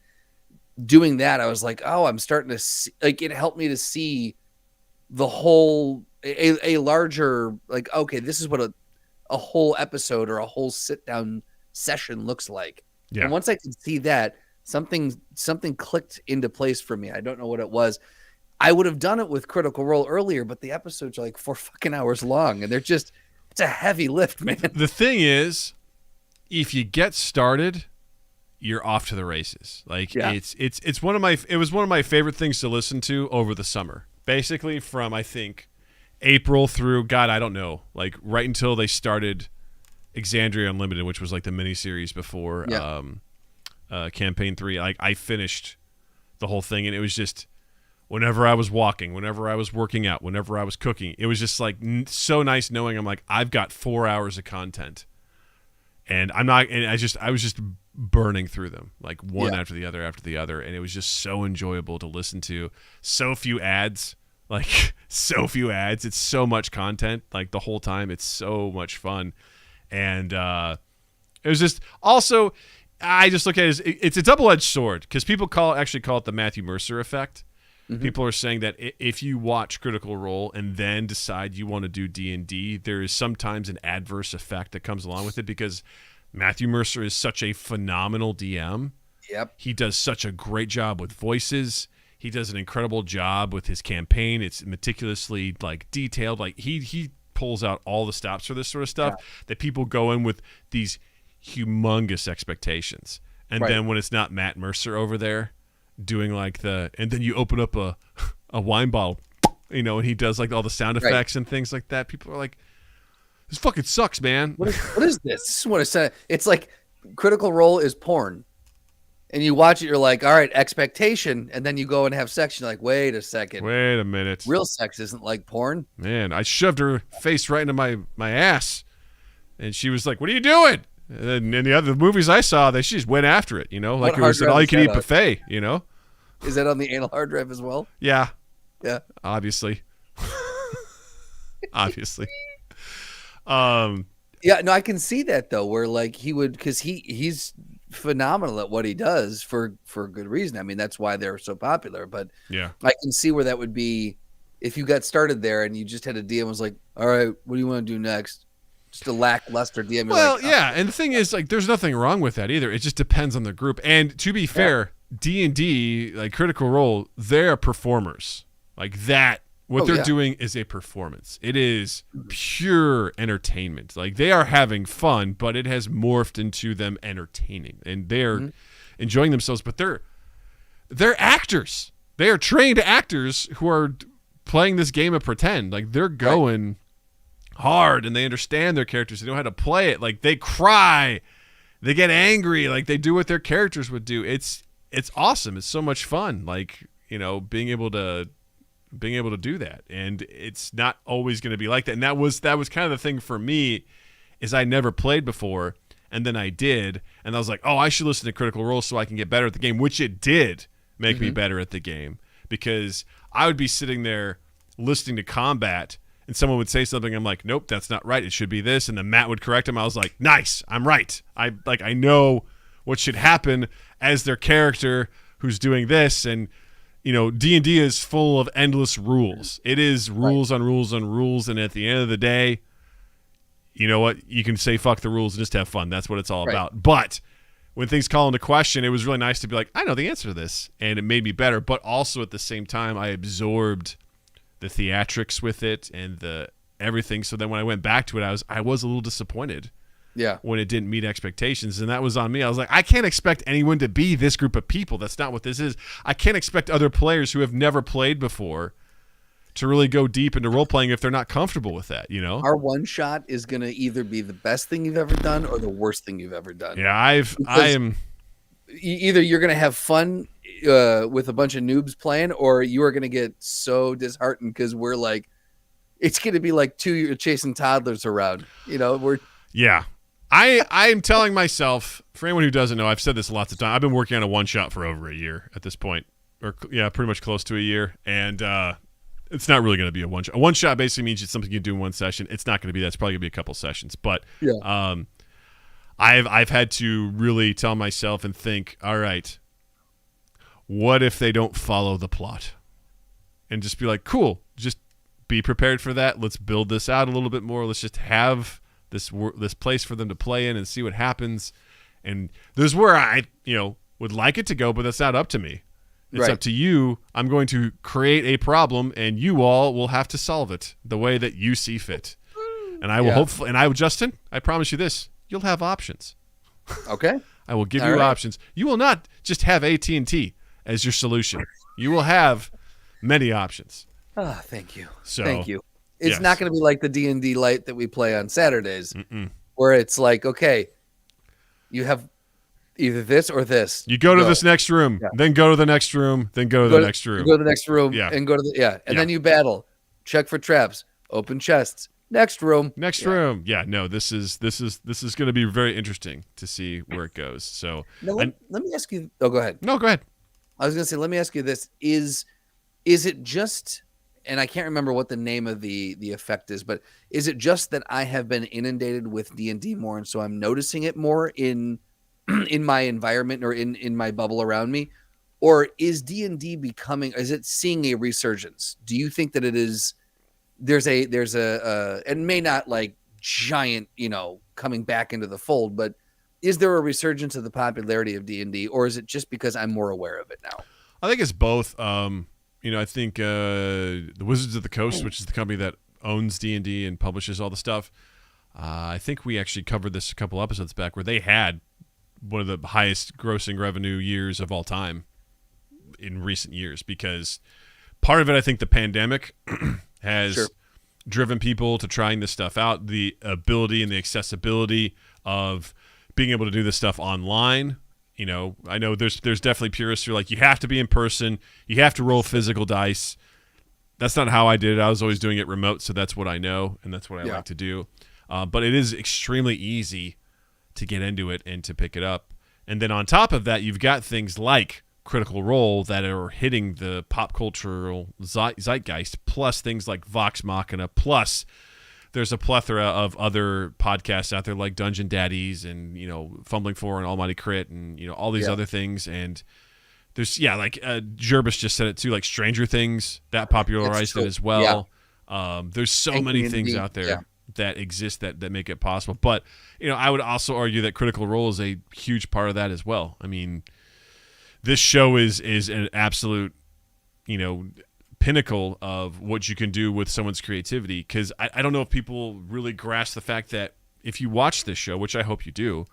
doing that, I was like, oh, I'm starting to see, like, it helped me to see the whole, a larger, like, okay, this is what a whole episode or a whole sit down session looks like. Yeah. And once I could see that, something clicked into place for me. I don't know what it was. I would have done it with Critical Role earlier, but the episodes are like 4 fucking hours long, and they're just, it's a heavy lift, man. The thing is, if you get started, you're off to the races. Like, it was one of my favorite things to listen to over the summer. Basically from, I think, April through, God, I don't know, like right until they started Exandria Unlimited, which was like the miniseries before Campaign 3. Like, I finished the whole thing, and it was just, whenever I was walking, whenever I was working out, whenever I was cooking, it was just like so nice knowing I'm like, I've got 4 hours of content, and I was just burning through them like one after the other, and it was just so enjoyable to listen to. So few ads. Like, so few ads. It's so much content, like, the whole time. It's so much fun. And it was just, also, I just look at it as, it's a double-edged sword, because people actually call it the Matthew Mercer effect. Mm-hmm. People are saying that if you watch Critical Role and then decide you want to do D&D, there is sometimes an adverse effect that comes along with it, because Matthew Mercer is such a phenomenal DM. Yep. He does such a great job with voices. He does an incredible job with his campaign. It's meticulously, like, detailed. Like, he pulls out all the stops for this sort of stuff that people go in with these humongous expectations. And then when it's not Matt Mercer over there doing like and then you open up a wine bottle, and he does like all the sound effects and things like that. People are like, this fucking sucks, man. What is this? This is what it said. It's like Critical Role is porn. And you watch it, you're like, all right, expectation. And then you go and have sex. You're like, wait a second. Wait a minute. Real sex isn't like porn. Man, I shoved her face right into my ass. And she was like, what are you doing? And then in the other movies I saw, she just went after it, Like it was an all-you-can-eat buffet, Is that on the anal hard drive as well? Yeah. Yeah. Obviously. Obviously. Yeah, no, I can see that, though, where, like, he would, because he's phenomenal at what he does for good reason. I mean, that's why they're so popular. But yeah, I can see where that would be if you got started there and you just had a DM was like, all right, what do you want to do next? Just a lackluster DM. Well, like, yeah, and the thing is, like, there's nothing wrong with that either. It just depends on the group. And to be fair, D&D, like Critical Role, they're performers. Like that. What they're doing is a performance. It is pure entertainment. Like, they are having fun, but it has morphed into them entertaining, and they're enjoying themselves. But they're actors. They are trained actors who are playing this game of pretend. Like, they're going hard, and they understand their characters. They know how to play it. Like, they cry, they get angry. Like, they do what their characters would do. It's awesome. It's so much fun. Like, being able to being able to do that. And it's not always going to be like that. And that was kind of the thing for me, is I never played before, and then I did, and I was like, oh, I should listen to Critical Role so I can get better at the game, which it did make me better at the game, because I would be sitting there listening to combat, and someone would say something, I'm like, nope, that's not right, it should be this, and then Matt would correct him. I was like, nice, I'm right. I know what should happen as their character who's doing this. And D&D is full of endless rules. It is rules on rules on rules, and at the end of the day, you know what? You can say fuck the rules and just have fun. That's what it's all about. But when things call into question, it was really nice to be like, I know the answer to this, and it made me better. But also at the same time, I absorbed the theatrics with it and the everything. So then when I went back to it, I was a little disappointed. Yeah. When it didn't meet expectations, and that was on me. I was like, I can't expect anyone to be this group of people. That's not what this is. I can't expect other players who have never played before to really go deep into role playing if they're not comfortable with that, Our one shot is going to either be the best thing you've ever done or the worst thing you've ever done. Yeah, I am. Either you're going to have fun with a bunch of noobs playing, or you are going to get so disheartened because we're like, it's going to be like two chasing toddlers around. Yeah. I'm telling myself, for anyone who doesn't know, I've said this lots of times. I've been working on a one shot for over a year at this point, or pretty much close to a year, and it's not really going to be a one shot. A one shot basically means it's something you do in one session. It's not going to be that. It's probably going to be a couple sessions. But I've had to really tell myself and think, all right, what if they don't follow the plot? And just be like, cool, just be prepared for that. Let's build this out a little bit more. Let's just have this place for them to play in and see what happens. And there's where I would like it to go, but that's not up to me. It's up to you. I'm going to create a problem, and you all will have to solve it the way that you see fit. And I will hopefully, and Justin, I promise you this, you'll have options. Okay. I will give you options. You will not just have AT&T as your solution. You will have many options. Oh, thank you. Thank you. It's not going to be like the D&D Lite that we play on Saturdays, where it's like, okay, you have either this or this. You go to this next room, then go to the next room, then go to the next room. Go to the next room, and go to the and then you battle, check for traps, open chests, next room, room. Yeah, no, this is going to be very interesting to see where it goes. So now, let me ask you. Oh, go ahead. No, go ahead. I was going to say, let me ask you this: is it just? And I can't remember what the name of the effect is, but is it just that I have been inundated with D&D more, and so I'm noticing it more in my environment or in my bubble around me? Or is D&D is it seeing a resurgence? Do you think that it is, there's a and may not like giant, coming back into the fold, but is there a resurgence of the popularity of D&D, or is it just because I'm more aware of it now? I think it's both. I think the Wizards of the Coast, which is the company that owns D&D and publishes all the stuff, I think we actually covered this a couple episodes back, where they had one of the highest grossing revenue years of all time in recent years, because part of it, I think the pandemic has driven people to trying this stuff out, the ability and the accessibility of being able to do this stuff online. I know there's definitely purists who are like, you have to be in person, you have to roll physical dice. That's not how I did it. I was always doing it remote, so that's what I know, and that's what I like to do. But it is extremely easy to get into it and to pick it up. And then on top of that, you've got things like Critical Role that are hitting the pop cultural zeitgeist, plus things like Vox Machina, plus there's a plethora of other podcasts out there like Dungeon Daddies and, Fumbling For and Almighty Crit and, all these other things. And there's, like Jervis just said it too, like Stranger Things, that popularized it as well. Yeah. There's so many things out there that exist that make it possible. But, I would also argue that Critical Role is a huge part of that as well. I mean, this show is an absolute, pinnacle of what you can do with someone's creativity, because I don't know if people really grasp the fact that if you watch this show, which I hope you do,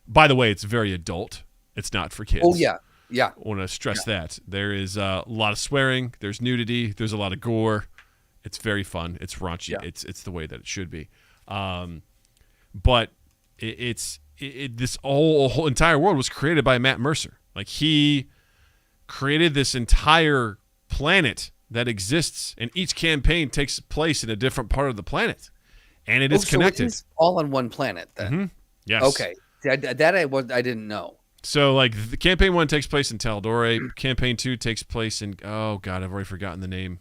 by the way, it's very adult. It's not for kids. Oh, yeah. I want to stress that. There is a lot of swearing. There's nudity. There's a lot of gore. It's very fun. It's raunchy. Yeah. It's the way that it should be. But this whole entire world was created by Matt Mercer. Like, he created this entire planet that exists, and each campaign takes place in a different part of the planet, and it is connected. So it is all on one planet then. Mm-hmm. Yes. Okay. I didn't know. So, like, the campaign 1 takes place in Taldore. Campaign 2 takes place in, oh god, I've already forgotten the name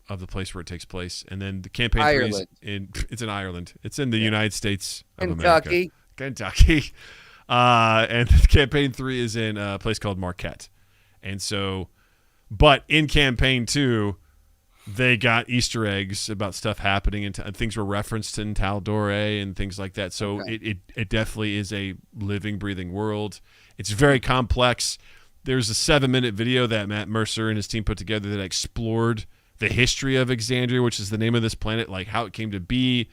of the place where it takes place. And then the campaign 3 is it's in Ireland. It's in the United States of America. Kentucky. And campaign 3 is in a place called Marquette. And so, but in campaign 2, they got Easter eggs about stuff happening, and things were referenced in Taldore and things like that. So it definitely is a living, breathing world. It's very complex. There's a 7-minute video that Matt Mercer and his team put together that explored the history of Exandria, which is the name of this planet, like how it came to be,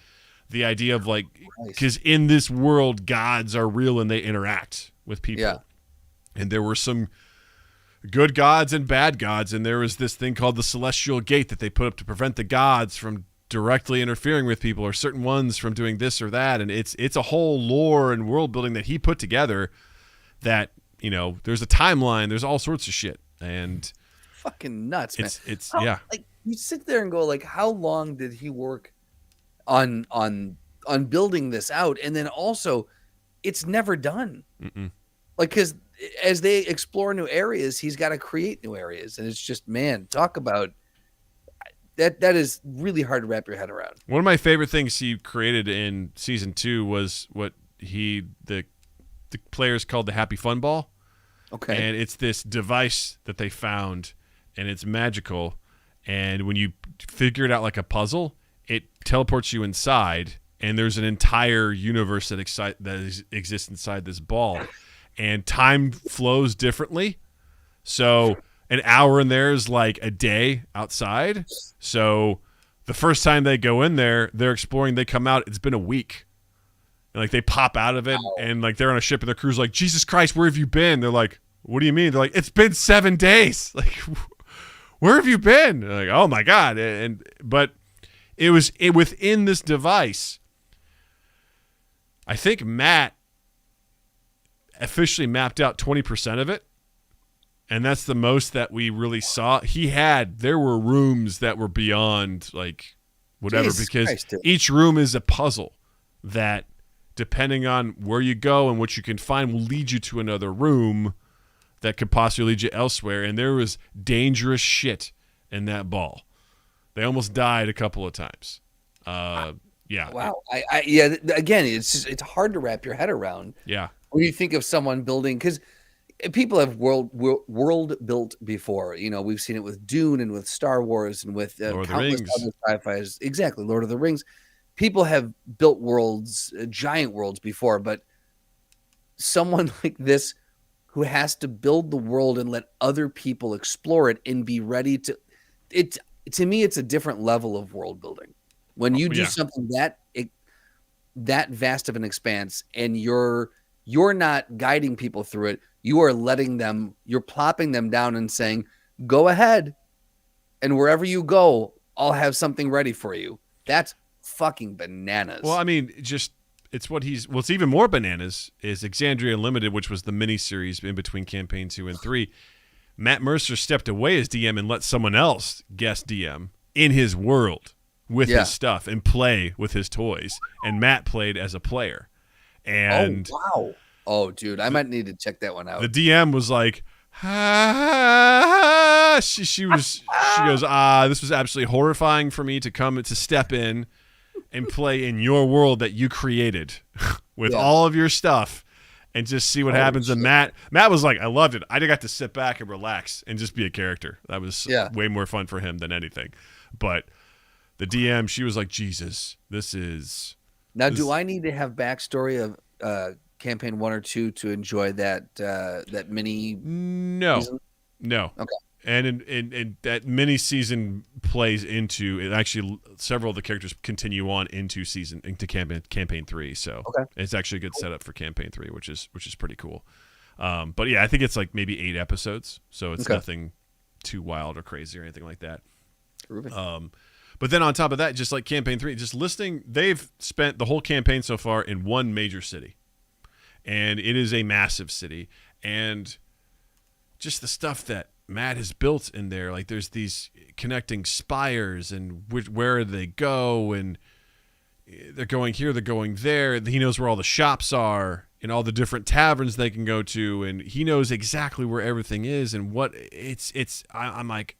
the idea of like, because in this world, gods are real and they interact with people. Yeah. And there were some good gods and bad gods, and there was this thing called the Celestial Gate that they put up to prevent the gods from directly interfering with people, or certain ones from doing this or that. And it's a whole lore and world building that he put together that, you know, there's a timeline, there's all sorts of shit. And fucking nuts, man. It's yeah. Like, you sit there and go, like, how long did he work on building this out? And then also, it's never done. Mm-mm. Like, because as they explore new areas, he's got to create new areas, and it's just, man, talk about that. That is really hard to wrap your head around. One of my favorite things he created in season 2 was what the players called the Happy Fun Ball. Okay, and it's this device that they found, and it's magical. And when you figure it out like a puzzle, it teleports you inside, and there's an entire universe that exists inside this ball. And time flows differently. So an hour in there is like a day outside. So the first time they go in there, they're exploring, they come out, it's been a week. And like they pop out of it, and like they're on a ship, and their crew's like, Jesus Christ, where have you been? They're like, what do you mean? They're like, it's been 7 days. Like, where have you been? They're like, oh my God. But it was within this device. I think Matt officially mapped out 20% of it, and that's the most that we really saw. There were rooms that were beyond like whatever, Jesus because Christ, each room is a puzzle that, depending on where you go and what you can find, will lead you to another room that could possibly lead you elsewhere. And there was dangerous shit in that ball. They almost died a couple of times. Yeah. Wow. Yeah. Again, it's hard to wrap your head around. Yeah. When you think of someone building, because people have world built before. You know, we've seen it with Dune and with Star Wars and with countless other sci-fis. Exactly, Lord of the Rings. People have built worlds, giant worlds before, but someone like this who has to build the world and let other people explore it and be ready to it. To me, it's a different level of world building. When you do something that vast of an expanse, and you're not guiding people through it, you are you're plopping them down and saying, go ahead, and wherever you go, I'll have something ready for you. That's fucking bananas. Well, I mean, what's even more bananas is Exandria Unlimited, which was the miniseries in between campaign 2 and 3. Matt Mercer stepped away as DM and let someone else guest DM in his world with his stuff and play with his toys. And Matt played as a player. And wow. Oh, dude, I might need to check that one out. The DM was like, she goes, this was absolutely horrifying for me to step in and play in your world that you created with all of your stuff and just see what happens. Shit. And Matt was like, I loved it. I got to sit back and relax and just be a character. That was way more fun for him than anything. But the DM, she was like, Jesus, this is... Now, do I need to have backstory of campaign 1 or 2 to enjoy that mini? No. Season? No. Okay. And that mini season plays into it. Actually, several of the characters continue on into campaign 3. So it's actually a good setup for campaign 3, which is pretty cool. But yeah, I think it's like maybe 8 episodes, so it's nothing too wild or crazy or anything like that. But then on top of that, just like campaign 3, just listing, they've spent the whole campaign so far in one major city, and it is a massive city, and just the stuff that Matt has built in there. Like there's these connecting spires and where they go, and they're going here, they're going there. He knows where all the shops are and all the different taverns they can go to, and he knows exactly where everything is and what I'm like,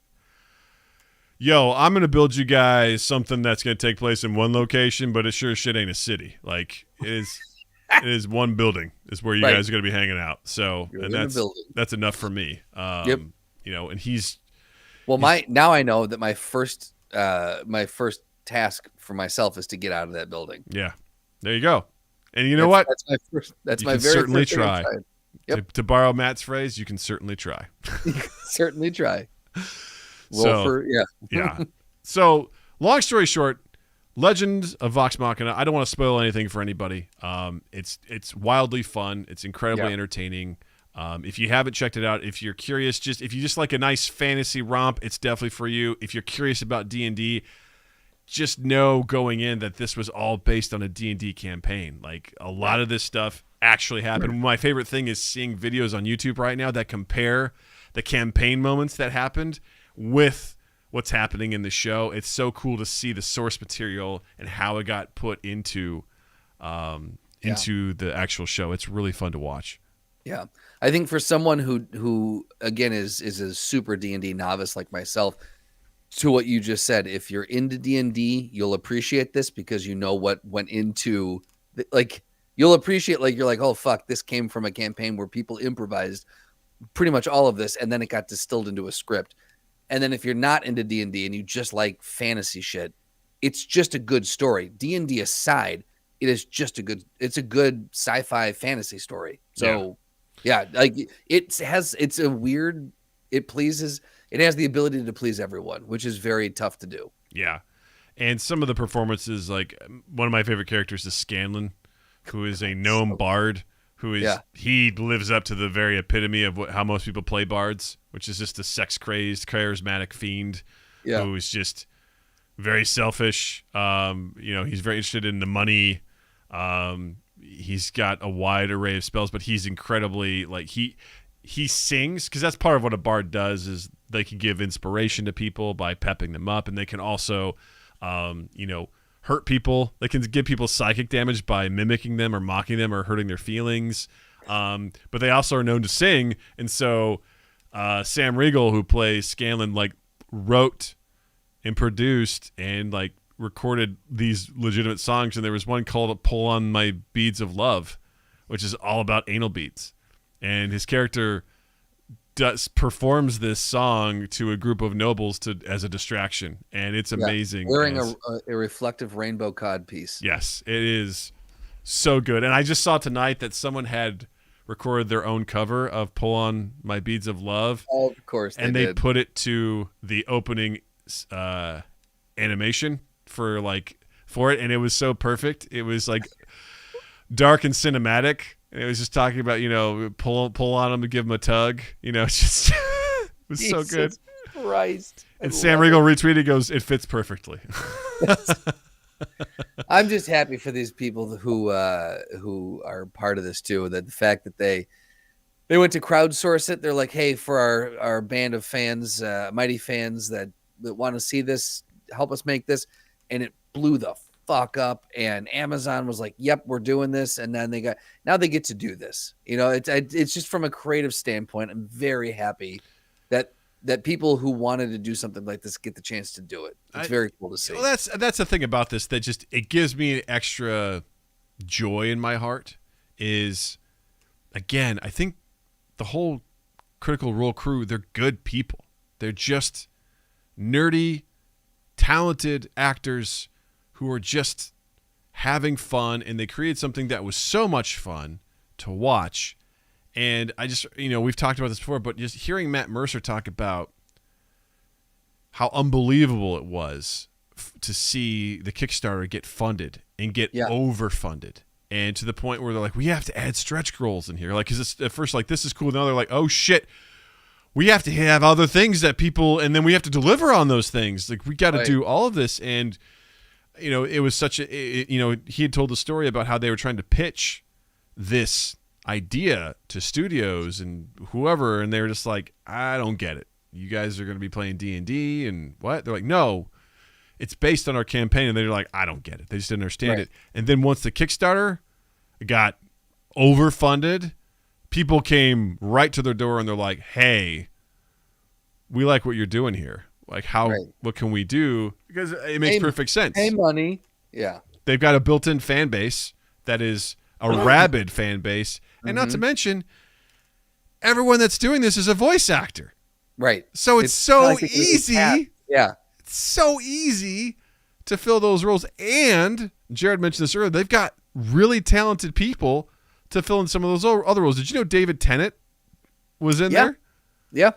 yo, I'm going to build you guys something that's going to take place in one location, but it sure as shit ain't a city. Like it is one building is where you guys are going to be hanging out. So, and that's enough for me. Yep. You know, and he's now I know that my first task for myself is to get out of that building. Yeah. There you go. And you know what? That's my very certainly first try. Yep. To borrow Matt's phrase, you can certainly try. You can certainly try. Yeah. So, long story short, Legend of Vox Machina. I don't want to spoil anything for anybody. It's wildly fun. It's incredibly entertaining. If you haven't checked it out, if you're curious, if you just like a nice fantasy romp, it's definitely for you. If you're curious about D&D, just know going in that this was all based on a D&D campaign. Like a lot of this stuff actually happened. Right. My favorite thing is seeing videos on YouTube right now that compare the campaign moments that happened with what's happening in the show. It's so cool to see the source material and how it got put into the actual show. It's really fun to watch. Yeah. I think for someone who again is a super D&D novice like myself, to what you just said, if you're into D&D, you'll appreciate this because you know what went into you'll appreciate, like, you're like, oh fuck, this came from a campaign where people improvised pretty much all of this and then it got distilled into a script. And then if you're not into D&D and you just like fantasy shit, it's just a good story. D&D aside, it's a good sci-fi fantasy story. So like it has the ability to please everyone, which is very tough to do. Yeah. And some of the performances, like one of my favorite characters is Scanlan, who is a gnome bard, who is he lives up to the very epitome of how most people play bards, which is just a sex-crazed, charismatic fiend who is just very selfish. He's very interested in the money. He's got a wide array of spells, but he's incredibly he sings, because that's part of what a bard does, is they can give inspiration to people by pepping them up, and they can also hurt people. They can give people psychic damage by mimicking them or mocking them or hurting their feelings. But they also are known to sing, and so Sam Riegel, who plays Scanlan, wrote and produced and recorded these legitimate songs, and there was one called "Pull on My Beads of Love," which is all about anal beads. And his character performs this song to a group of nobles as a distraction, and it's amazing. Wearing a reflective rainbow cod piece. Yes, it is so good. And I just saw tonight that someone had recorded their own cover of "Pull on My Beads of Love." Oh, of course, they put it to the opening animation for it, and it was so perfect. It was dark and cinematic. And it was just talking about, pull on him to give him a tug. It's just it was so good. Christ. And Sam Riegel retweeted, goes, "It fits perfectly." I'm just happy for these people who are part of this too. That the fact that they went to crowdsource it. They're like, hey, for our band of fans, mighty fans that want to see this, help us make this, and it blew the fuck up, and Amazon was like, yep, we're doing this, and then they get to do this. It's just from a creative standpoint, I'm very happy that people who wanted to do something like this get the chance to do it. It's very cool to see. Well, that's the thing about this that just it gives me an extra joy in my heart. Is again, I think the whole Critical Role crew, they're good people. They're just nerdy, talented actors who are just having fun, and they created something that was so much fun to watch. And I just, we've talked about this before, but just hearing Matt Mercer talk about how unbelievable it was to see the Kickstarter get funded and get overfunded, and to the point where they're like, we have to add stretch goals in here. Because it's at first this is cool. Now they're like, oh shit, we have to have other things that people, and then we have to deliver on those things. We got to do all of this. And it was such a, he had told the story about how they were trying to pitch this idea to studios and whoever, and they were just like, I don't get it. you guys are going to be playing D&D and what? They're like, no, it's based on our campaign. And they're like, I don't get it. They just didn't understand it. And then once the Kickstarter got overfunded, people came right to their door and they're like, hey, we like what you're doing here. Like, what can we do? Because it makes perfect sense. Pay money. Yeah. They've got a built-in fan base that is a rabid fan base. And not to mention, everyone that's doing this is a voice actor. Right. So it's so easy. Yeah. It's so easy to fill those roles. And Jared mentioned this earlier. They've got really talented people to fill in some of those other roles. Did you know David Tennant was in there? Yeah.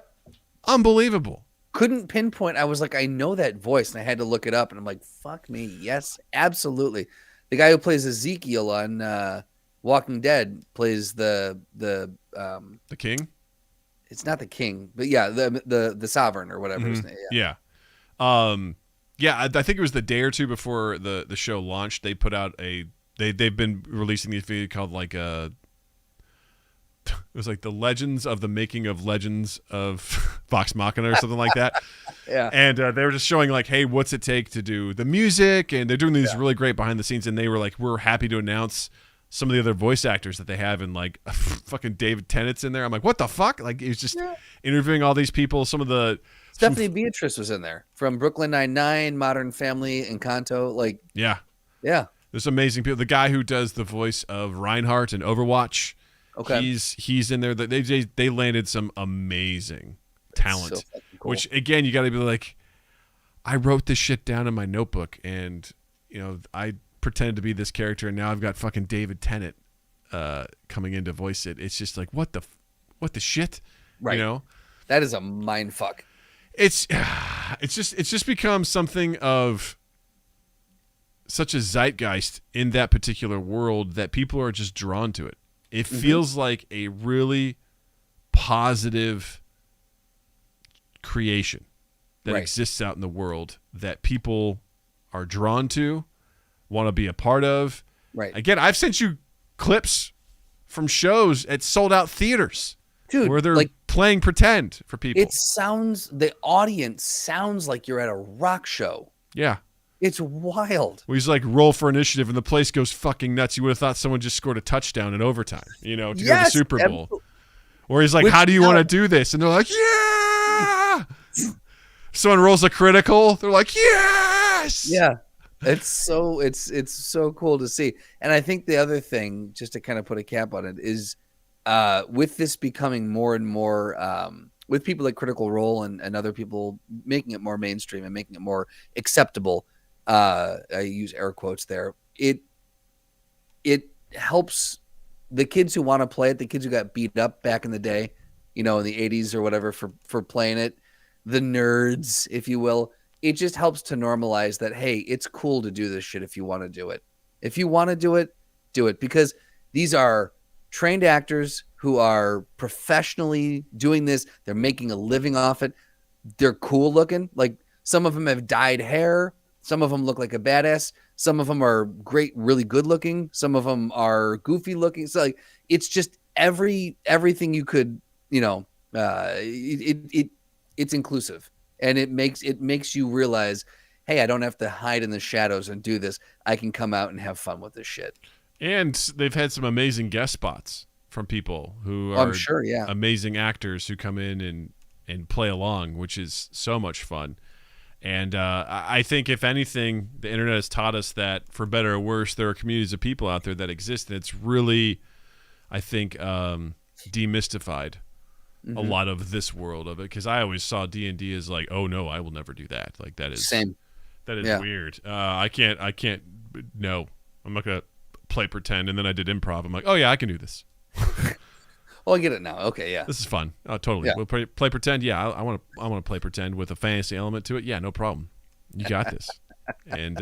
Unbelievable. Couldn't pinpoint. I was like, I know that voice, and I had to look it up. And I'm like, fuck me. Yes, absolutely. The guy who plays Ezekiel on Walking Dead plays the king. It's not the king, but yeah, the sovereign or whatever his name. Yeah. I think it was the day or two before the show launched. They put out they've been releasing these videos called like it was like the Legends of the Making of Legends of Vox Machina or something like that. Yeah. And they were just showing like, hey, what's it take to do the music? And they're doing these really great behind the scenes. And they were like, we're happy to announce some of the other voice actors that they have. And like fucking David Tennant's in there. I'm like, what the fuck? Like he was just interviewing all these people. Some of the Stephanie Beatrice was in there from Brooklyn Nine-Nine, Modern Family, Encanto. Like, yeah. There's amazing people. The guy who does the voice of Reinhardt in Overwatch. Okay. He's in there. They landed some amazing talent, so cool. Which again, you got to be like, I wrote this shit down in my notebook and, I pretended to be this character and now I've got fucking David Tennant coming in to voice it. It's just like, what the shit? Right. That is a mind fuck. It's just become something of such a zeitgeist in that particular world that people are just drawn to it. It feels like a really positive creation that exists out in the world that people are drawn to, want to be a part of. Right. Again, I've sent you clips from shows at sold-out theaters, dude, where they're playing pretend for people. The audience sounds like you're at a rock show. Yeah. It's wild. Well, he's like, roll for initiative, and the place goes fucking nuts. You would have thought someone just scored a touchdown in overtime, to go to the Super Bowl. Or he's like, how do you want to do this? And they're like, yeah! Someone rolls a critical. They're like, yes! Yeah. It's so cool to see. And I think the other thing, just to kind of put a cap on it, is with this becoming more and more, with people like Critical Role and other people making it more mainstream and making it more acceptable, I use air quotes there, it helps the kids who want to play it, the kids who got beat up back in the day, in the 80s or whatever for playing it, the nerds, if you will. It just helps to normalize that, hey, it's cool to do this shit if you want to do it. If you want to do it, because these are trained actors who are professionally doing this. They're making a living off it. They're cool looking. Like, some of them have dyed hair. Some of them look like a badass. Some of them are great, really good looking. Some of them are goofy looking. So like, it's just everything you could, it's inclusive, and it makes you realize, hey, I don't have to hide in the shadows and do this. I can come out and have fun with this shit. And they've had some amazing guest spots from people who are amazing actors who come in and play along, which is so much fun. And I think, if anything, the internet has taught us that, for better or worse, there are communities of people out there that exist. And it's really, I think, demystified a lot of this world of it. Because I always saw D&D as like, oh, no, I will never do that. Like, that is same. That is weird. I can't. No, I'm not gonna play pretend. And then I did improv. I'm like, oh yeah, I can do this. Oh, I get it now. Okay, yeah. This is fun. Oh, totally. Yeah. We'll play pretend. Yeah, I want to play pretend with a fantasy element to it. Yeah, no problem. You got this. And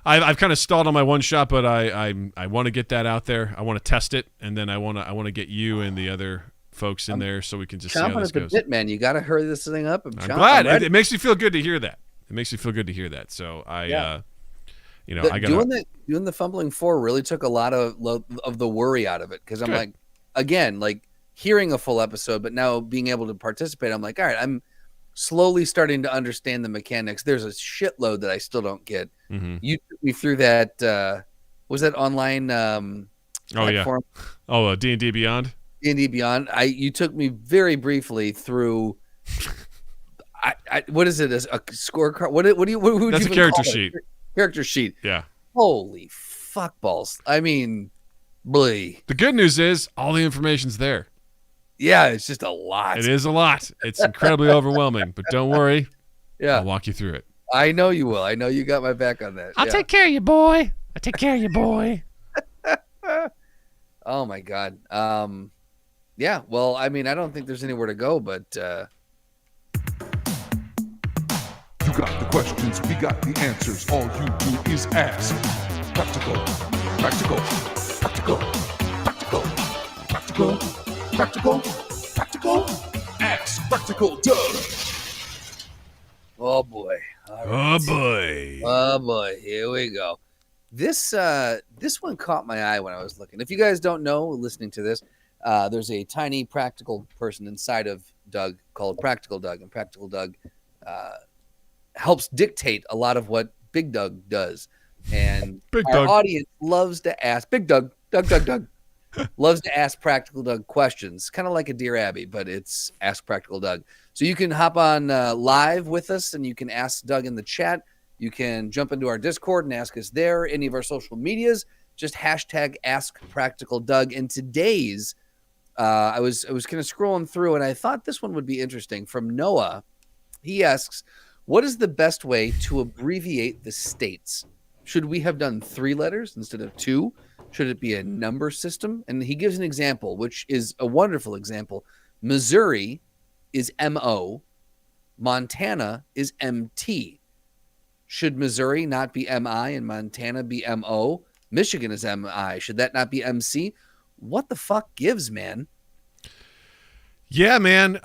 I've kind of stalled on my one shot, but I want to get that out there. I want to test it, and then I want to get you and the other folks in there so we can just see how this goes. Bit, man. You got to hurry this thing up. I'm glad. It makes me feel good to hear that. So I got doing the Fumbling 4 really took a lot of the worry out of it, because I'm like, again, like, hearing a full episode, but now being able to participate, I'm like, all right, I'm slowly starting to understand the mechanics. There's a shitload that I still don't get. Mm-hmm. You took me through that. Was that online platform? D&D Beyond. D&D Beyond. You took me very briefly through. What is it? A scorecard? What do you? That's a character sheet. Character sheet. Yeah. Holy fuck balls! I mean, blee. The good news is all the information's there. Yeah, it's just a lot. It is a lot. It's incredibly overwhelming, but don't worry. Yeah, I'll walk you through it. I know you will. I know you got my back on that. I'll take care of you, boy. Oh my god. Yeah. Well, I mean, I don't think there's anywhere to go, but. You got the questions, we got the answers. All you do is ask. Practical, practical, practical, practical, practical, practical, practical. Ask Practical Doug. Oh boy. All right. Oh boy. Here we go. This one caught my eye when I was looking. If you guys don't know, listening to this, there's a tiny practical person inside of Doug called Practical Doug, and Practical Doug helps dictate a lot of what Big Doug does. And our audience loves to ask Big Doug, Doug, loves to ask Practical Doug questions, kind of like a Dear Abby, but it's Ask Practical Doug. So you can hop on live with us, and you can ask Doug in the chat. You can jump into our Discord and ask us there, any of our social medias. Just hashtag Ask Practical Doug. And today's, I was kind of scrolling through, and I thought this one would be interesting. From Noah, he asks, what is the best way to abbreviate the states? Should we have done 3 letters instead of 2? Should it be a number system? And he gives an example, which is a wonderful example. Missouri is MO. Montana is MT. Should Missouri not be MI and Montana be MO? Michigan is MI. Should that not be MC? What the fuck gives, man? Yeah, man.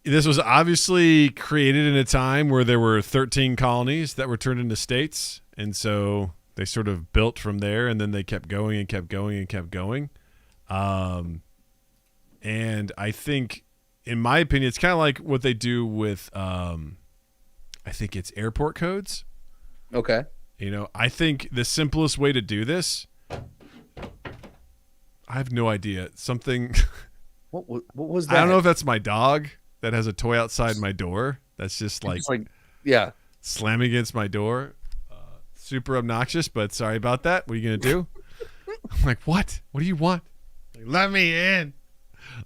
This was obviously created in a time where there were 13 colonies that were turned into states. And so they sort of built from there, and then they kept going and kept going and kept going. And I think, in my opinion, it's kind of like what they do with, I think it's airport codes. Okay. You know, I think the simplest way to do this, I have no idea. Something. What was that? I don't know if that's my dog that has a toy outside my door. That's just like yeah, slamming against my door. Super obnoxious, but sorry about that. What are you going to do? I'm like, what? What do you want? Like, let me in.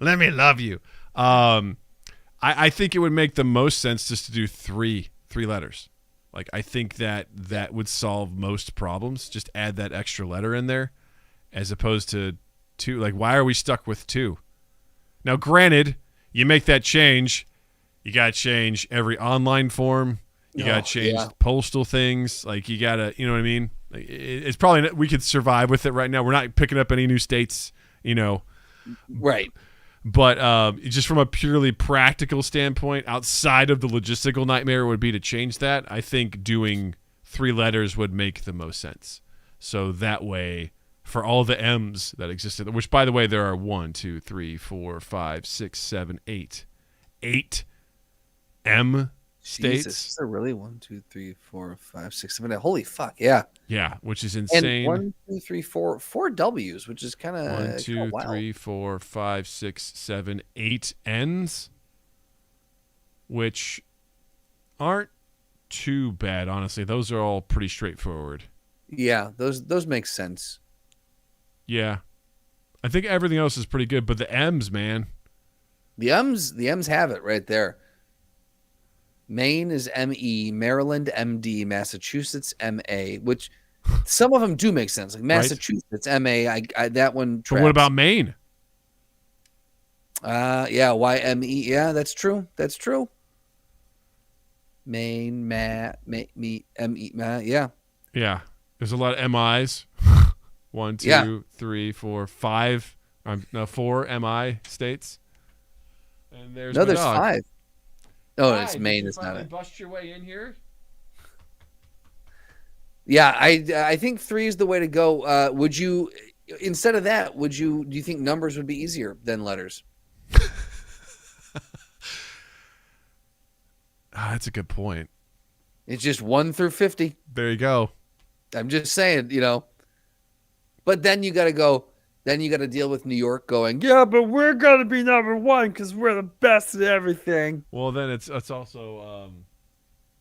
Let me love you. I think it would make the most sense just to do three letters. Like, I think that would solve most problems. Just add that extra letter in there as opposed to 2. Like, why are we stuck with 2? Now, granted, you make that change, you got to change every online form. You got to change postal things. Like, you got to, you know what I mean? Like, it's probably, we could survive with it right now. We're not picking up any new states, you know. Right. But just from a purely practical standpoint, outside of the logistical nightmare would be to change that. I think doing 3 letters would make the most sense. So that way, for all the M's that existed, which, by the way, there are 1, 2, 3, 4, 5, 6, 7, 8. 8 M states. Jesus, is there really 1, 2, 3, 4, 5, 6, 7, 8? Holy fuck, yeah. Yeah, which is insane. And 1, 2, 3, 4 W's, which is kind of 1, 2, 3, 4, 5, 6, 7, 8 N's, which aren't too bad, honestly. Those are all pretty straightforward. Yeah, those make sense. Yeah, I think everything else is pretty good, but the M's, man. The M's have it right there. Maine is ME, Maryland MD, Massachusetts MA, which some of them do make sense. Like Massachusetts MA, I that one tracks. But what about Maine? Yeah, YME. Yeah, that's true. That's true. Maine, me, ME, yeah. Yeah, there's a lot of MIs. 1, 2, 3, 4, 5. 4 MI states. And there's there's dog. 5. Oh, Hi, it's Maine. It's finally not it. Bust your way in here. Yeah, I think 3 is the way to go. Would you, instead of that, do you think numbers would be easier than letters? That's a good point. It's just 1 through 50. There you go. I'm just saying, But then you got to go. Then you got to deal with New York going, yeah, but we're gonna be number one because we're the best at everything. Well, then it's also,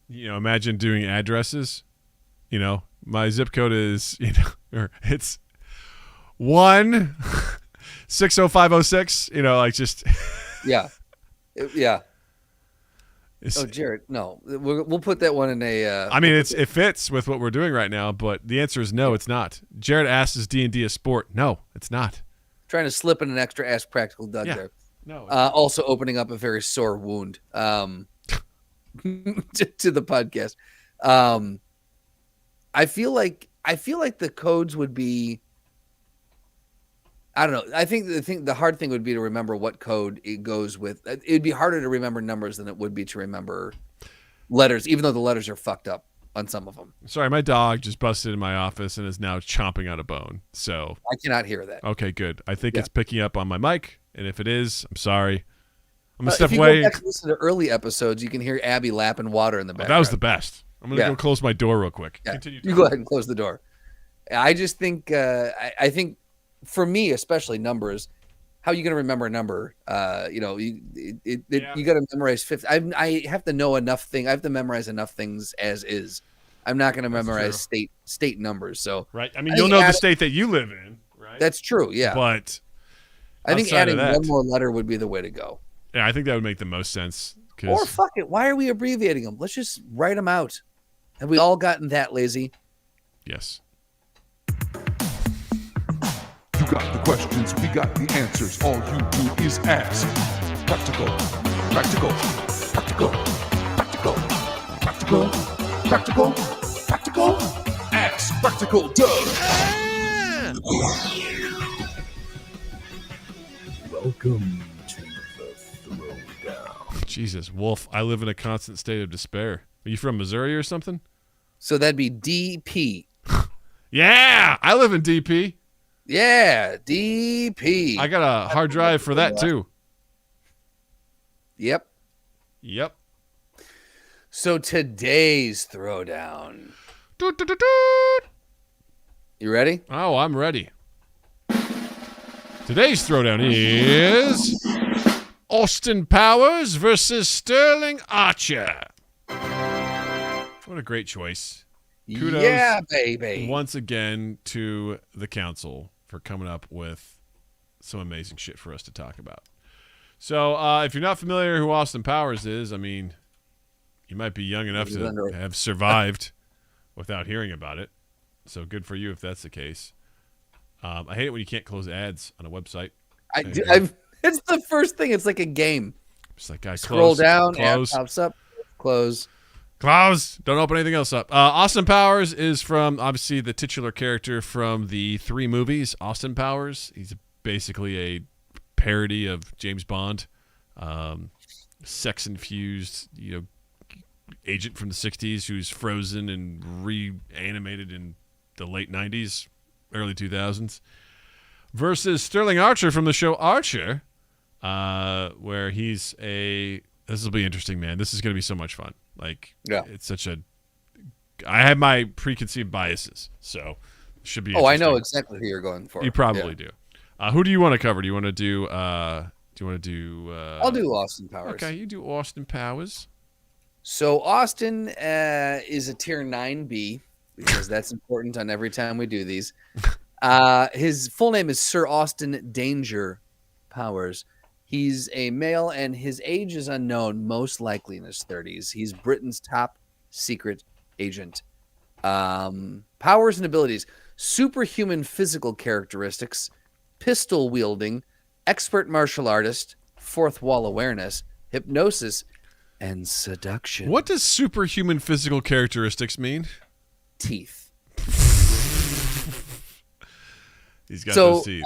imagine doing addresses. My zip code is, or it's 1-60506. Like just. Yeah. Oh, Jared, no. We'll put that one in a... I mean, it fits with what we're doing right now, but the answer is no, it's not. Jared asks, is D&D a sport? No, it's not. Trying to slip in an extra Ask Practical Doug there. No. Also opening up a very sore wound to the podcast. I feel like the codes would be... I don't know. I think the hard thing would be to remember what code it goes with. It'd be harder to remember numbers than it would be to remember letters, even though the letters are fucked up on some of them. Sorry, my dog just busted in my office and is now chomping out a bone. So I cannot hear that. Okay, good. I think it's picking up on my mic, and if it is, I'm sorry. I'm gonna step if you away. Go back and listen to early episodes, you can hear Abby lapping water in the background. That was the best. I'm gonna go close my door real quick. Yeah. Continue. You go ahead and close the door. I just think I think. For me, especially numbers, how are you going to remember a number? You got to memorize 50. I have to know enough things. I have to memorize enough things as is. I'm not going to memorize state numbers. So right. I mean, you'll know the state that you live in, right? That's true. Yeah. But I think adding one more letter would be the way to go. Yeah, I think that would make the most sense. Or fuck it. Why are we abbreviating them? Let's just write them out. Have we all gotten that lazy? Yes. You got the questions, we got the answers. All you do is ask. Practical, practical, practical, practical, practical, practical, practical. Ask Practical Doug. Welcome to the Throwdown. Jesus, Wolf, I live in a constant state of despair. Are you from Missouri or something? So that'd be DP. Yeah, I live in DP. Yeah, DP. I got a hard drive for that too. Yep. So today's Throwdown. You ready? Oh, I'm ready. Today's Throwdown is Austin Powers versus Sterling Archer. What a great choice. Kudos, yeah, baby. once again to the council for coming up with some amazing shit for us to talk about. So if you're not familiar who Austin Powers is, I mean, you might be young enough to have survived without hearing about it. So good for you if that's the case. I hate it when you can't close ads on a website. It's the first thing. It's like a game. It's like, guys, scroll down, close. ad pops up, close. Close. Don't open anything else up. Austin Powers is from, obviously, the titular character from the 3 movies. Austin Powers. He's basically a parody of James Bond. Sex-infused, agent from the 60s who's frozen and reanimated in the late 90s, early 2000s. Versus Sterling Archer from the show Archer, where he's a... This will be interesting, man. This is going to be so much fun. It's such a... I have my preconceived biases, so it should be interesting. I know exactly who you're going for. You probably do. Who do you want to cover? Do you want to do... I'll do Austin Powers. Okay, you do Austin Powers. So Austin is a tier 9B, because that's important on every time we do these. His full name is Sir Austin Danger Powers. He's a male, and his age is unknown, most likely in his 30s. He's Britain's top secret agent. Powers and abilities: superhuman physical characteristics, pistol wielding, expert martial artist, fourth wall awareness, hypnosis, and seduction. What does superhuman physical characteristics mean? Teeth. He's got those teeth.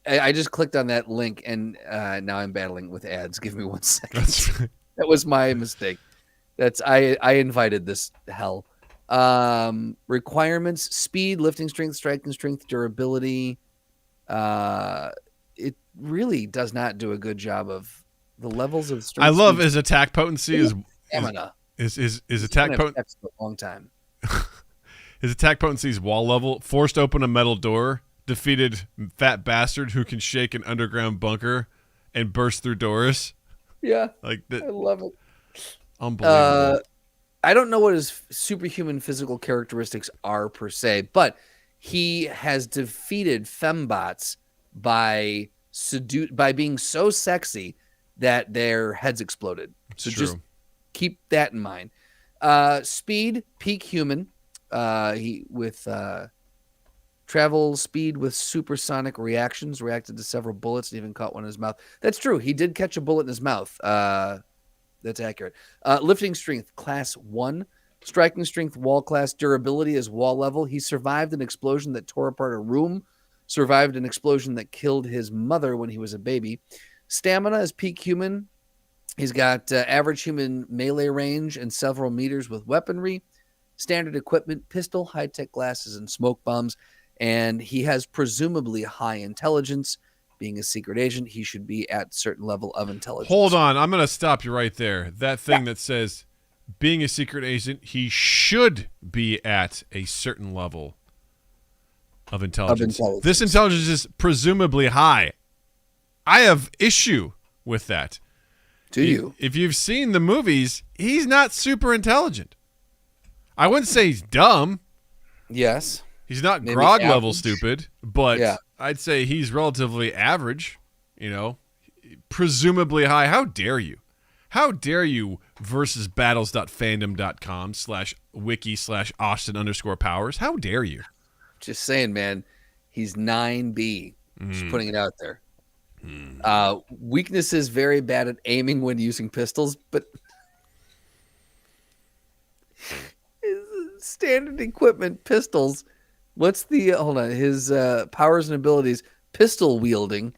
I just clicked on that link, and now I'm battling with ads. Give me 1 second. That was my mistake. I invited this hell. Requirements: speed, lifting strength, striking strength, durability. It really does not do a good job of the levels of strength. I love speed, his attack potency is stamina. his He's attack gonna have potency. sex for a long time. His attack potency is wall level. Forced open a metal door. Defeated fat bastard who can shake an underground bunker and burst through doors. Yeah, Like I that, love it. unbelievable. I don't know what his superhuman physical characteristics are per se, but he has defeated fembots by being so sexy that their heads exploded. So True. just keep that in mind. Speed, peak human. He with travel speed with supersonic reactions, reacted to several bullets and even caught one in his mouth. That's true. He did catch a bullet in his mouth. That's accurate. Lifting strength, class 1. Striking strength, wall class. Durability is wall level. He survived an explosion that tore apart a room. Survived an explosion that killed his mother when he was a baby. Stamina is peak human. He's got average human melee range and several meters with weaponry. Standard equipment, pistol, high-tech glasses, and smoke bombs. And he has presumably high intelligence. Being a secret agent, he should be at a certain level of intelligence. Hold on. I'm going to stop you right there. That thing that says being a secret agent, he should be at a certain level of intelligence. This intelligence is presumably high. I have issue with that. Do you? If you've seen the movies, he's not super intelligent. I wouldn't say he's dumb. Yes. He's not Maybe grog average. level stupid, but Yeah. I'd say he's relatively average, presumably high. How dare you? How dare you versus battles.fandom.com/wiki/Austin_powers? How dare you? Just saying, man. He's 9B. Just putting it out there. Weaknesses: very bad at aiming when using pistols, but his standard equipment pistols. What's the hold on? His powers and abilities: pistol wielding,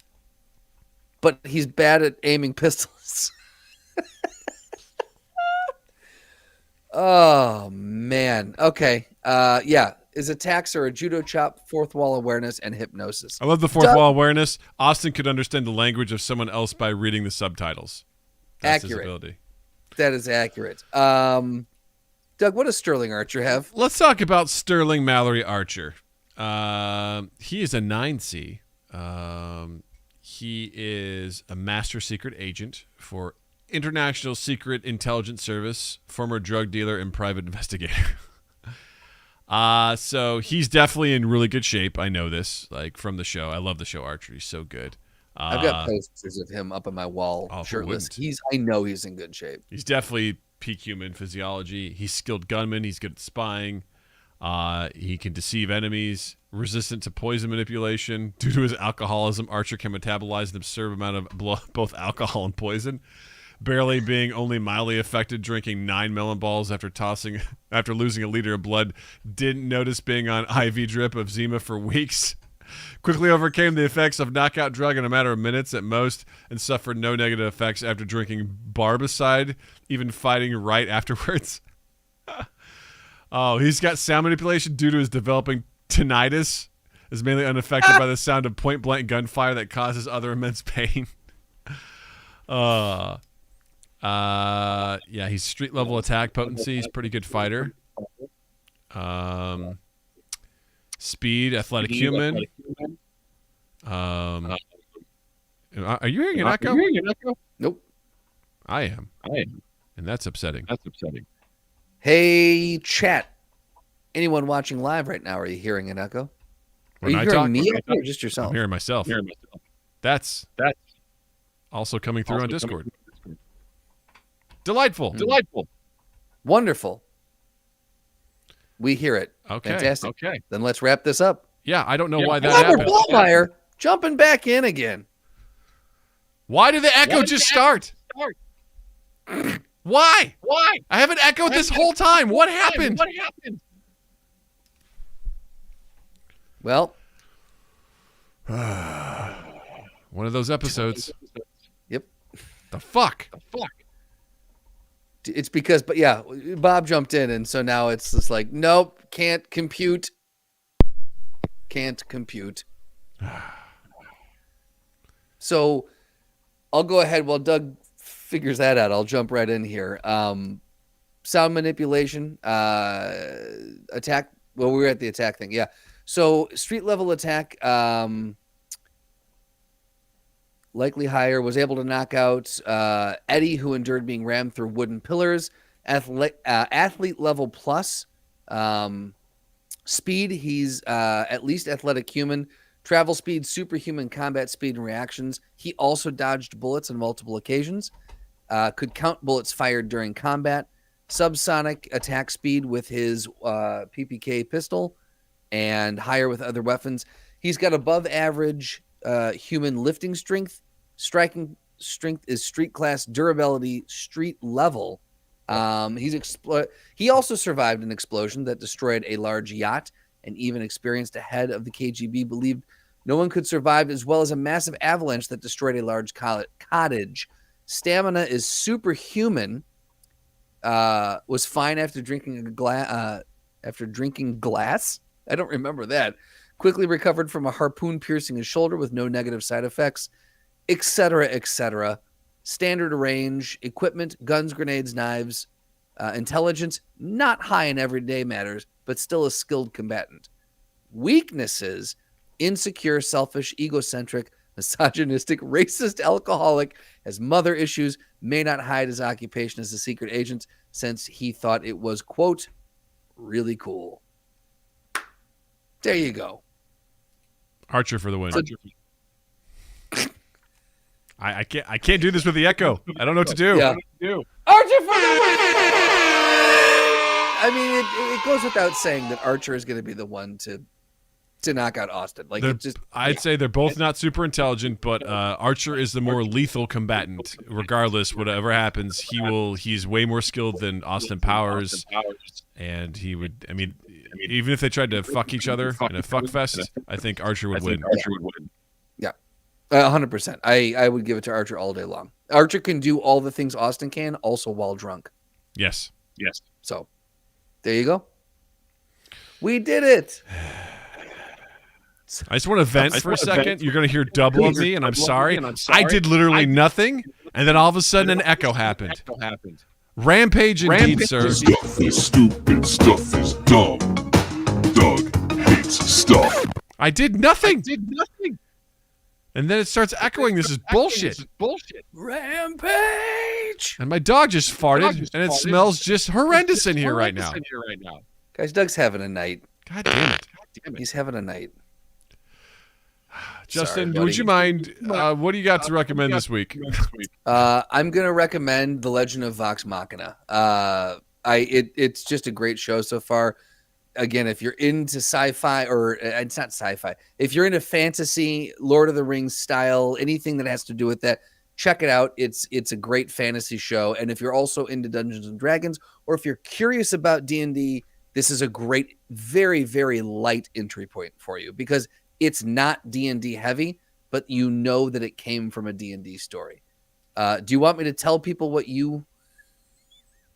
but he's bad at aiming pistols. Oh man. Okay. Yeah. His attacks are a judo chop, fourth wall awareness, and hypnosis. I love the fourth wall awareness. Austin could understand the language of someone else by reading the subtitles. That's Accurate. his ability. That is accurate. Doug, what does Sterling Archer have? Let's talk about Sterling Mallory Archer. He is a 9C. He is a master secret agent for International Secret Intelligence Service, former drug dealer and private investigator. So he's definitely in really good shape. I know this, from the show. I love the show Archer. He's so good. I've got posters of him up on my wall, shirtless. I know he's in good shape. He's definitely peak human physiology. He's skilled gunman. He's good at spying. He can deceive enemies. Resistant to poison manipulation. Due to his alcoholism, Archer can metabolize an absurd amount of both alcohol and poison. Barely being only mildly affected, drinking 9 melon balls after losing a liter of blood. Didn't notice being on IV drip of Zima for weeks. Quickly overcame the effects of knockout drug in a matter of minutes at most, and suffered no negative effects after drinking barbicide, even fighting right afterwards. Oh, he's got sound manipulation due to his developing tinnitus. Is mainly unaffected by the sound of point-blank gunfire that causes other immense pain. Yeah, he's street level attack potency. He's a pretty good fighter. Speed, athletic human. Are you hearing an echo? Nope. I am. And that's upsetting. Hey, chat. Anyone watching live right now, are you hearing an echo? Are you hearing me or just yourself? I'm hearing myself. That's also coming through on Discord. Delightful. Wonderful. We hear it. Okay. Fantastic. Okay. Then let's wrap this up. Yeah, I don't know why that Robert happened. Ballmeyer jumping back in again. Why did the echo just start? Why? I haven't echoed this whole time. What happened? Well, one of those episodes. Yep. The fuck? It's because, but yeah, Bob jumped in, and so now it's just like, nope, can't compute. Can't compute. So I'll go ahead while Doug figures that out. I'll jump right in here. Sound manipulation, attack. Well, we were at the attack thing. Yeah. So street level attack, likely higher, was able to knock out Eddie, who endured being rammed through wooden pillars. Athlete level plus. Speed, he's at least athletic human. Travel speed, superhuman combat speed and reactions. He also dodged bullets on multiple occasions. Could count bullets fired during combat. Subsonic attack speed with his PPK pistol and higher with other weapons. He's got above average human lifting strength. Striking strength is street class. Durability, street level. He also survived an explosion that destroyed a large yacht and even experienced a head of the KGB believed no one could survive, as well as a massive avalanche that destroyed a large cottage. Stamina is superhuman. Was fine after drinking glass. I don't remember that. Quickly recovered from a harpoon piercing his shoulder with no negative side effects, etc., etc. Standard range, equipment, guns, grenades, knives, intelligence, not high in everyday matters, but still a skilled combatant. Weaknesses, insecure, selfish, egocentric, misogynistic, racist, alcoholic, has mother issues, may not hide his occupation as a secret agent since he thought it was, quote, really cool. There you go. Archer for the win. I can't do this with the echo. I don't know what to do. Yeah. Archer for the win! I mean, it goes without saying that Archer is going to be the one to knock out Austin. Like, I'd say they're both not super intelligent, but Archer is the more lethal combatant. Regardless, whatever happens, he's way more skilled than Austin Powers, and he would. I mean, even if they tried to fuck each other in a fuck fest, I think Archer would win. Yeah, 100%. I would give it to Archer all day long. Archer can do all the things Austin can, also while drunk. Yes. So, there you go. We did it. I just want to vent for a second. You're going to hear double of me, and I'm sorry. I did literally nothing, and then all of a sudden an echo happened. Rampage indeed, sir. Stuff is stupid. Stuff is dumb. Doug hates stuff. I did nothing. And then it starts echoing. This is bullshit. Rampage. And my dog just farted, and it smells just horrendous in here right now. Guys, Doug's having a night. God damn it. He's having a night. Justin, Sorry, would you mind? What do you got to recommend this week? I'm going to recommend The Legend of Vox Machina. It's just a great show so far. Again, if you're into sci-fi, or it's not sci-fi, if you're into fantasy, Lord of the Rings style, anything that has to do with that, check it out. It's a great fantasy show. And if you're also into Dungeons and Dragons, or if you're curious about D&D, this is a great, very, very light entry point for you, because it's not D&D heavy, but you know that it came from a D&D story. Do you want me to tell people what you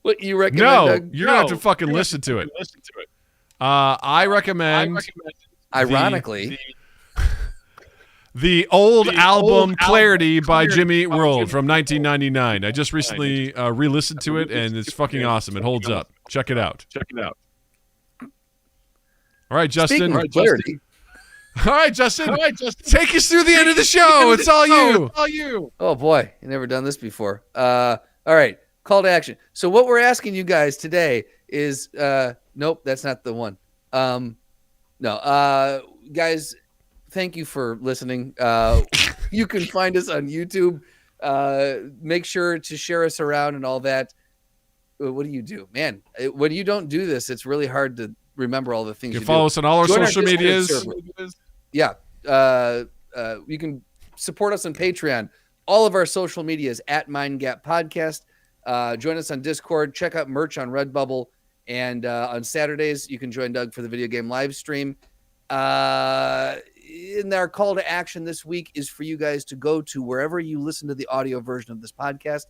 recommend? No, Doug? you're going to have to fucking listen to it. I recommend, ironically, the old album Clarity by Jimmy Eat World from 1999. I just recently re-listened to it, and it's fucking awesome. It holds up. Check it out. All right, Justin. Speaking of clarity. All right, Justin. Take us through the end of the show. It's all you. Oh boy, you never done this before. All right, call to action. So what we're asking you guys today is, nope, that's not the one. No, guys, thank you for listening. You can find us on YouTube. Make sure to share us around and all that. What do you do, man? When you don't do this, it's really hard to remember all the things You you can follow do. us on all our Join social Discord medias. server. Yeah. You can support us on Patreon. All of our social medias at Mind Gap Podcast. Join us on Discord. Check out merch on Redbubble. And on Saturdays, you can join Doug for the video game live stream. And our call to action this week is for you guys to go to wherever you listen to the audio version of this podcast.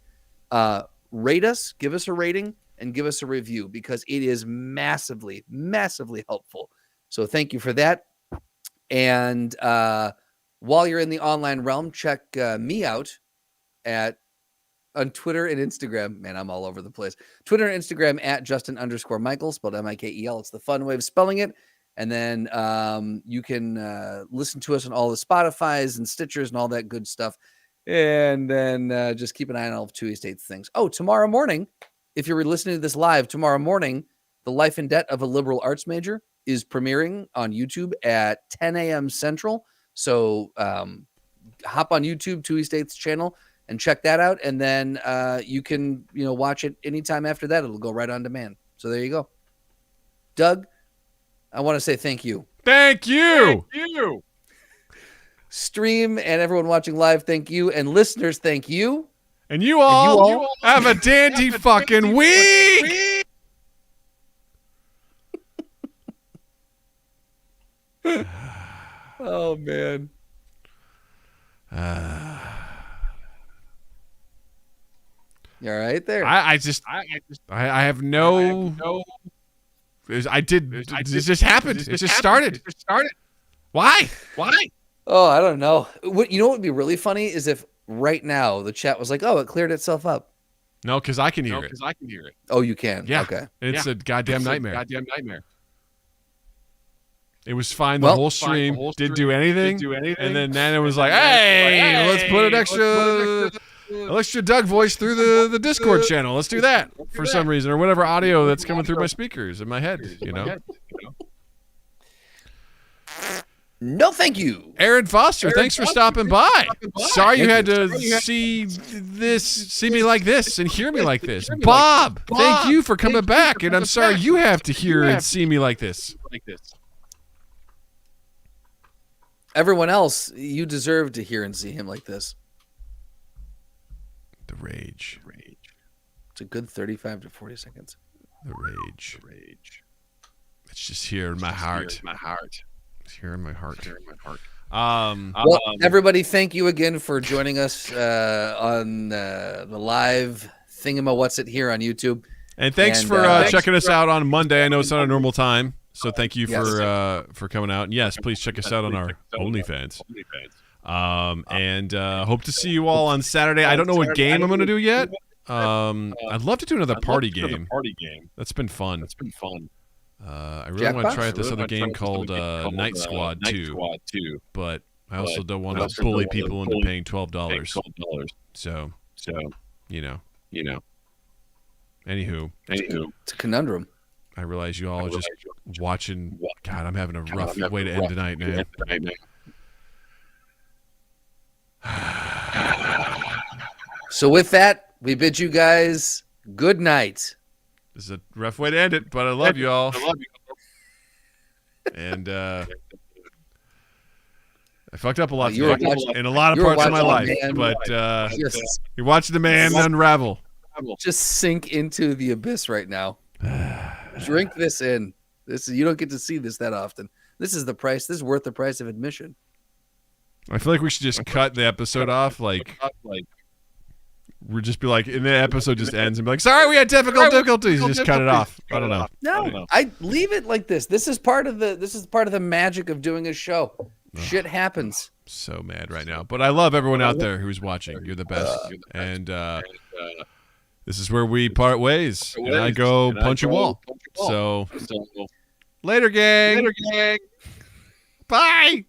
rate us, give us a rating, and give us a review because it is massively, massively helpful. So thank you for that. And while you're in the online realm, check me out on Twitter and Instagram. Man, I'm all over the place. Twitter and Instagram at Justin_Michael, spelled Mikel. It's the fun way of spelling it. And then you can listen to us on all the Spotify's and Stitchers and all that good stuff. And then just keep an eye on all of 2 East 8 things. Oh, tomorrow morning, if you're listening to this live, tomorrow morning, The Life and Debt of a Liberal Arts Major is premiering on YouTube at 10 a.m. Central. So hop on YouTube, 2 East 8's channel, and check that out. And then you can, watch it anytime after that. It'll go right on demand. So there you go. Doug, I want to say thank you. Thank you. Thank you. Stream and everyone watching live, thank you. And listeners, thank you. And you all have a dandy fucking week. Oh, man. You all right there? I have no. It just happened. It just started. Why? Oh, I don't know. What would be really funny is if right now the chat was like, "Oh, it cleared itself up." No, because I can hear it. Oh, you can. Yeah. Okay. It's a goddamn nightmare. It was fine the whole stream. Didn't do anything. And then Nana was like, "Hey, let's put an extra Doug voice through the Discord channel. Let's do that for some reason, or whatever audio that's coming through my speakers in my head. No, thank you. Aaron Foster, thanks for stopping by. Sorry you had to see me like this and hear me like this. Bob, thank you for coming back, and I'm sorry you have to hear and see me like this. Everyone else, you deserve to hear and see him like this. The rage. It's a good 35 to 40 seconds. The rage. It's just here in my heart. It's here in my heart. Well, everybody, thank you again for joining us on the live thingamawhatsit here on YouTube. And thanks for checking us out on Monday. I know it's not a normal time, so thank you for coming out. And yes, please check us out on our OnlyFans. And hope to see you all on Saturday. I don't know what game I'm going to do yet. I'd love to do another party game. That's been fun. I really want to try out this other game called Night Squad 2, but I also don't want to bully people into paying $12. So, Anywho, it's a conundrum. I realize you all are just watching. God, I'm having a rough way to end tonight, man. So with that, we bid you guys good night. This is a rough way to end it, but I love you all. And I fucked up a lot in a lot of parts of my life, but you're watching the man unravel. Just sink into the abyss right now. Drink this in. You don't get to see this that often. This is the price. This is worth the price of admission. I feel like we should just cut the episode off. We'll just be like, and the episode just ends and be like, sorry, we had difficulties. Just cut it off. I don't know. No, I leave it like this. This is part of the magic of doing a show. Shit happens. So mad right now, but I love everyone out there who's watching. You're the best. And this is where we part ways. And I go punch a wall. So later, gang. Bye.